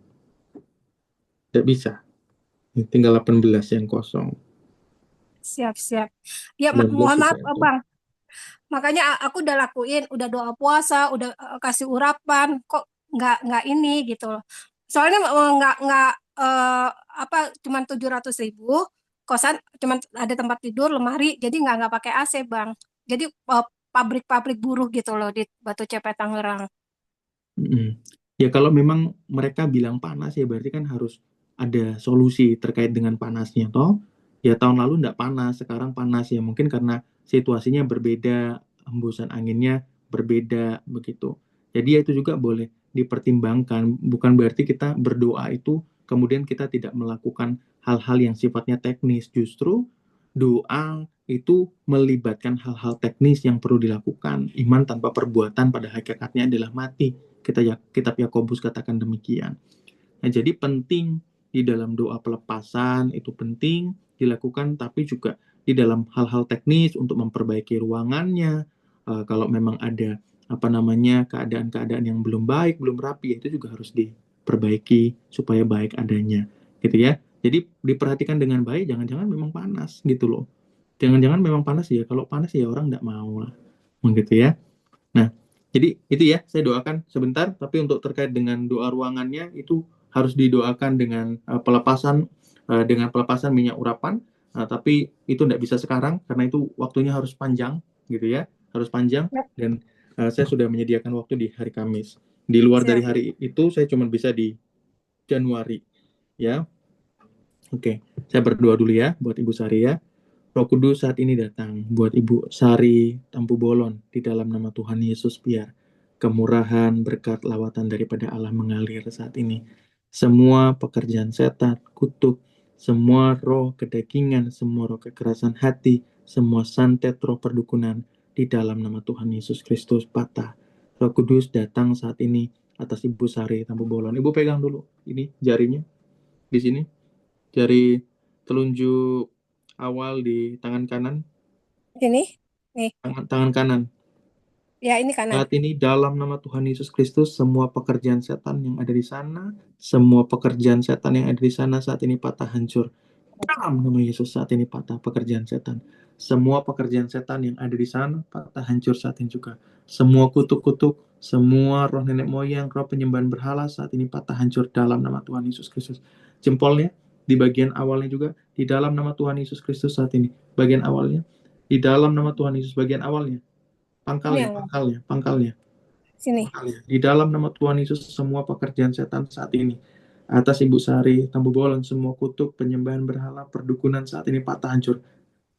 Tidak bisa. Tinggal 18 yang kosong. Siap. Ya, mohon maaf, Bang. Makanya aku udah lakuin, udah doa puasa, udah kasih urapan, kok nggak ini gitu loh. Soalnya nggak cuman 700.000, kosan cuman ada tempat tidur, lemari, jadi nggak pakai AC Bang. Jadi pabrik-pabrik buruh gitu loh di Batu Cepet Tangerang. Ya kalau memang mereka bilang panas ya berarti kan harus ada solusi terkait dengan panasnya toh. Ya tahun lalu nggak panas, sekarang panas ya mungkin karena situasinya berbeda, hembusan anginnya berbeda begitu. Jadi ya itu juga boleh dipertimbangkan. Bukan berarti kita berdoa itu kemudian kita tidak melakukan hal-hal yang sifatnya teknis. Justru doa itu melibatkan hal-hal teknis yang perlu dilakukan. Iman tanpa perbuatan pada hakikatnya adalah mati. Kitab Yakobus katakan demikian. Nah, jadi penting di dalam doa pelepasan itu penting dilakukan, tapi juga di dalam hal-hal teknis untuk memperbaiki ruangannya. Kalau memang ada keadaan-keadaan yang belum baik, belum rapi, itu juga harus diperbaiki supaya baik adanya, gitu ya. Jadi diperhatikan dengan baik, jangan-jangan memang panas gitu loh. Jangan-jangan memang panas ya. Kalau panas ya orang nggak mau lah, begitu ya. Nah, jadi itu ya, saya doakan sebentar, tapi untuk terkait dengan doa ruangannya itu harus didoakan dengan pelepasan minyak urapan, tapi itu tidak bisa sekarang karena itu waktunya harus panjang, gitu ya, harus panjang. Dan saya sudah menyediakan waktu di hari Kamis. Di luar dari hari itu saya cuma bisa di Januari, ya. Oke, saya berdoa dulu ya buat Ibu Sari ya. Roh Kudus saat ini datang buat Ibu Sari Tampu Bolon di dalam nama Tuhan Yesus, biar kemurahan, berkat, lawatan daripada Allah mengalir saat ini. Semua pekerjaan setan, kutuk, semua roh kedagingan, semua roh kekerasan hati, semua santet roh perdukunan di dalam nama Tuhan Yesus Kristus patah. Roh Kudus datang saat ini atas Ibu Sari Tampu Bolon. Ibu pegang dulu ini jarinya di sini, jari telunjuk awal di tangan kanan. Ini nih, Tangan kanan. ya ini kanan. Saat ini dalam nama Tuhan Yesus Kristus, semua pekerjaan setan yang ada di sana, semua pekerjaan setan yang ada di sana saat ini patah hancur. Dalam nama Yesus saat ini patah pekerjaan setan. Semua pekerjaan setan yang ada di sana patah hancur saat ini juga. Semua kutuk-kutuk, semua roh nenek moyang, roh penyembahan berhala saat ini patah hancur dalam nama Tuhan Yesus Kristus. Jempolnya di bagian awalnya juga di dalam nama Tuhan Yesus Kristus saat ini. Bagian awalnya di dalam nama Tuhan Yesus, bagian awalnya. Pangkalnya. Sini. Di dalam nama Tuhan Yesus, semua pekerjaan setan saat ini atas Ibu Sari Tampu Bolon, semua kutuk, penyembahan berhala, perdukunan saat ini patah hancur.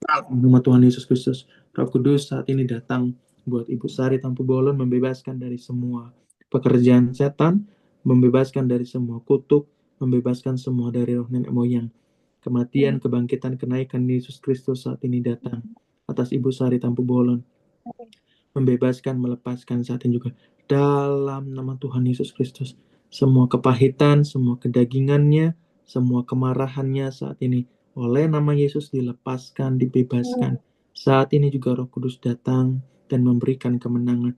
Dalam nama Tuhan Yesus Kristus, Roh Kudus saat ini datang buat Ibu Sari Tampu Bolon, membebaskan dari semua pekerjaan setan, membebaskan dari semua kutuk, membebaskan semua dari roh nenek moyang. Kematian, kebangkitan, kenaikan Yesus Kristus saat ini datang atas Ibu Sari Tampu Bolon, membebaskan, melepaskan saat ini juga dalam nama Tuhan Yesus Kristus. Semua kepahitan, semua kedagingannya, semua kemarahannya saat ini oleh nama Yesus dilepaskan, dibebaskan. Saat ini juga Roh Kudus datang dan memberikan kemenangan.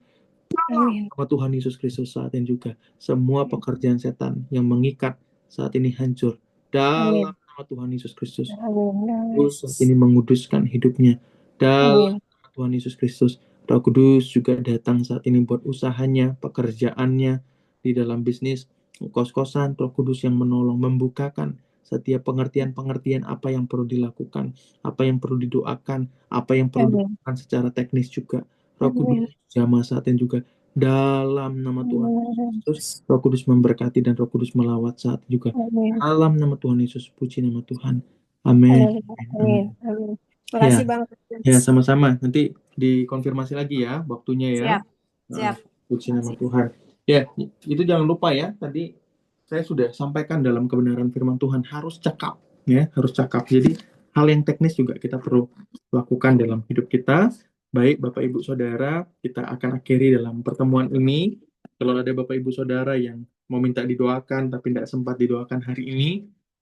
Nama Tuhan Yesus Kristus saat ini juga semua pekerjaan setan yang mengikat saat ini hancur dalam nama Tuhan Yesus Kristus. Terus saat ini menguduskan hidupnya dalam nama Tuhan Yesus Kristus. Roh Kudus juga datang saat ini buat usahanya, pekerjaannya, di dalam bisnis, kos-kosan. Roh Kudus yang menolong, membukakan setiap pengertian-pengertian apa yang perlu dilakukan, apa yang perlu didoakan, apa yang perlu dilakukan secara teknis juga. Roh Kudus jamah saat ini juga dalam nama Tuhan Yesus. Roh Kudus memberkati dan Roh Kudus melawat saat ini juga dalam nama Tuhan Yesus. Puji nama Tuhan. Amin. Terima kasih Bang. Ya, sama-sama. Nanti dikonfirmasi lagi ya waktunya ya. Siap. Puji nama Tuhan. Ya, itu jangan lupa ya. Tadi saya sudah sampaikan dalam kebenaran firman Tuhan harus cakap ya, harus cakap. Jadi hal yang teknis juga kita perlu lakukan dalam hidup kita. Baik Bapak Ibu Saudara, kita akan akhiri dalam pertemuan ini. Kalau ada Bapak Ibu Saudara yang mau minta didoakan tapi tidak sempat didoakan hari ini,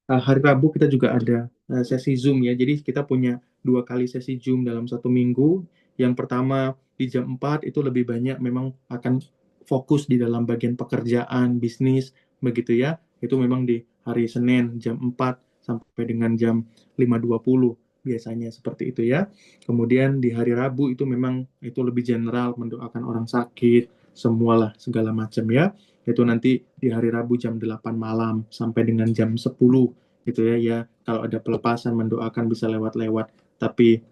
hari Rabu kita juga ada sesi Zoom ya. Jadi kita punya 2 kali sesi Zoom dalam 1 minggu. Yang pertama di jam 4 itu lebih banyak memang akan fokus di dalam bagian pekerjaan, bisnis, begitu ya. Itu memang di hari Senin jam 4 sampai dengan jam 5.20 biasanya seperti itu ya. Kemudian di hari Rabu itu memang itu lebih general, mendoakan orang sakit, semualah segala macam ya. Yaitu nanti di hari Rabu jam 8 malam sampai dengan jam 10 gitu ya. Ya, kalau ada pelepasan mendoakan bisa lewat-lewat, tapi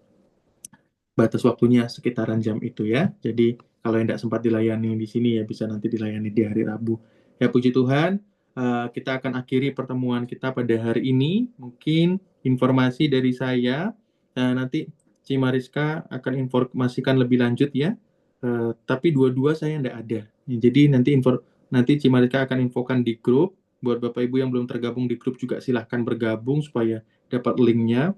batas waktunya sekitaran jam itu ya. Jadi kalau yang tidak sempat dilayani di sini ya bisa nanti dilayani di hari Rabu. Ya puji Tuhan, kita akan akhiri pertemuan kita pada hari ini. Mungkin informasi dari saya, nanti Cimariska akan informasikan lebih lanjut ya. Tapi dua-dua saya tidak ada. Jadi nanti Cimariska akan infokan di grup. Buat Bapak Ibu yang belum tergabung di grup juga silahkan bergabung supaya dapat linknya.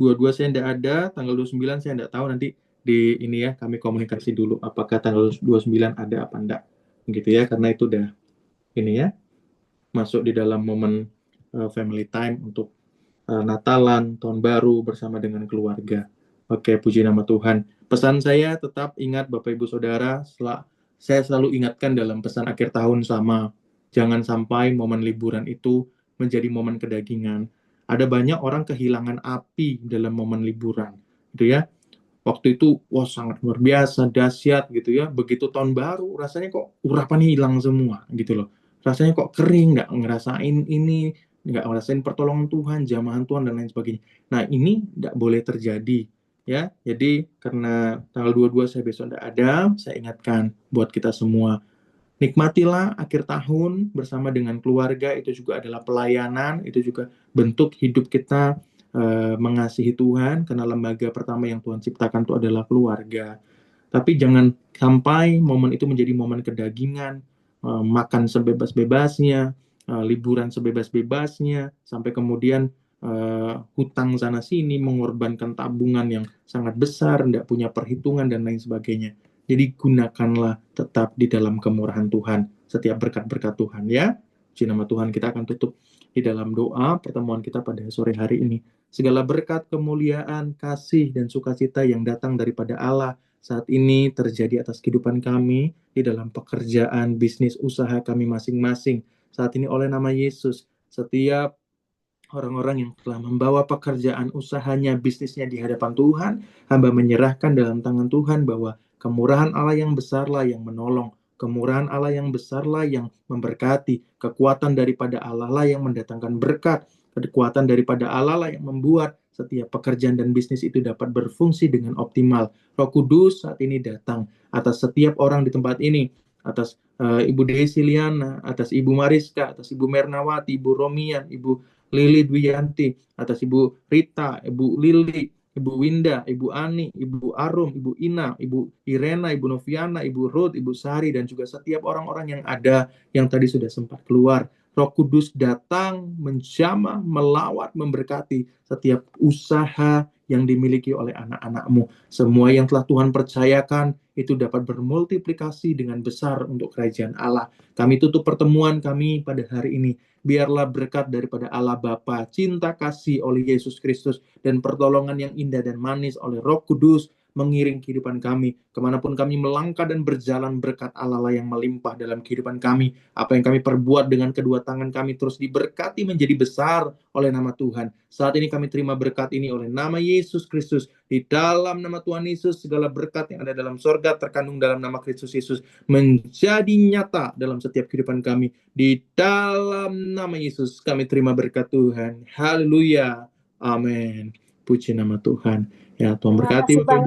Dua-dua saya tidak ada, tanggal 29 saya tidak tahu, nanti di ini ya kami komunikasi dulu apakah tanggal 29 ada apa enggak gitu ya, karena itu udah ini ya masuk di dalam momen family time untuk Natalan, tahun baru bersama dengan keluarga. Oke, puji nama Tuhan. Pesan saya tetap ingat Bapak Ibu Saudara, saya selalu ingatkan dalam pesan akhir tahun sama, jangan sampai momen liburan itu menjadi momen kedagingan. Ada banyak orang kehilangan api dalam momen liburan, gitu ya. Waktu itu, wah sangat luar biasa, dahsyat gitu ya. Begitu tahun baru, rasanya kok urapannya hilang semua, gitu loh. Rasanya kok kering, nggak ngerasain ini, nggak ngerasain pertolongan Tuhan, jamahan Tuhan, dan lain sebagainya. Nah, ini nggak boleh terjadi, ya. Jadi, karena tanggal 22 saya besok nggak ada, saya ingatkan buat kita semua, nikmatilah akhir tahun bersama dengan keluarga, itu juga adalah pelayanan, itu juga bentuk hidup kita mengasihi Tuhan, karena lembaga pertama yang Tuhan ciptakan itu adalah keluarga. Tapi jangan sampai momen itu menjadi momen kedagingan, makan sebebas-bebasnya, liburan sebebas-bebasnya, sampai kemudian hutang sana-sini, mengorbankan tabungan yang sangat besar, tidak punya perhitungan, dan lain sebagainya. Jadi gunakanlah tetap di dalam kemurahan Tuhan, setiap berkat-berkat Tuhan ya. Puji nama Tuhan, kita akan tutup di dalam doa pertemuan kita pada sore hari ini. Segala berkat, kemuliaan, kasih, dan sukacita yang datang daripada Allah saat ini terjadi atas kehidupan kami di dalam pekerjaan, bisnis, usaha kami masing-masing. Saat ini oleh nama Yesus, setiap orang-orang yang telah membawa pekerjaan usahanya, bisnisnya di hadapan Tuhan, hamba menyerahkan dalam tangan Tuhan bahwa kemurahan Allah yang besarlah yang menolong, kemurahan Allah yang besarlah yang memberkati, kekuatan daripada Allah lah yang mendatangkan berkat, kekuatan daripada Allah lah yang membuat setiap pekerjaan dan bisnis itu dapat berfungsi dengan optimal. Roh Kudus saat ini datang atas setiap orang di tempat ini, atas Ibu Desi Liana, atas Ibu Mariska, atas Ibu Mernawati, Ibu Romian, Ibu Lili Dwiyanti, atas Ibu Rita, Ibu Lili, Ibu Winda, Ibu Ani, Ibu Arum, Ibu Ina, Ibu Irena, Ibu Noviana, Ibu Ruth, Ibu Sari, dan juga setiap orang-orang yang ada yang tadi sudah sempat keluar. Roh Kudus datang, menjamah, melawat, memberkati setiap usaha yang dimiliki oleh anak-anak-Mu. Semua yang telah Tuhan percayakan itu dapat bermultiplikasi dengan besar untuk kerajaan Allah. Kami tutup pertemuan kami pada hari ini. Biarlah berkat daripada Allah Bapa, cinta kasih oleh Yesus Kristus, dan pertolongan yang indah dan manis oleh Roh Kudus mengiring kehidupan kami. Kemanapun kami melangkah dan berjalan, berkat Allah lah yang melimpah dalam kehidupan kami. Apa yang kami perbuat dengan kedua tangan kami terus diberkati menjadi besar oleh nama Tuhan. Saat ini kami terima berkat ini oleh nama Yesus Kristus. Di dalam nama Tuhan Yesus, segala berkat yang ada dalam sorga terkandung dalam nama Kristus Yesus menjadi nyata dalam setiap kehidupan kami. Di dalam nama Yesus kami terima berkat Tuhan. Haleluya. Amin. Puji nama Tuhan. Ya, Tuhan berkati Bapak Ibu.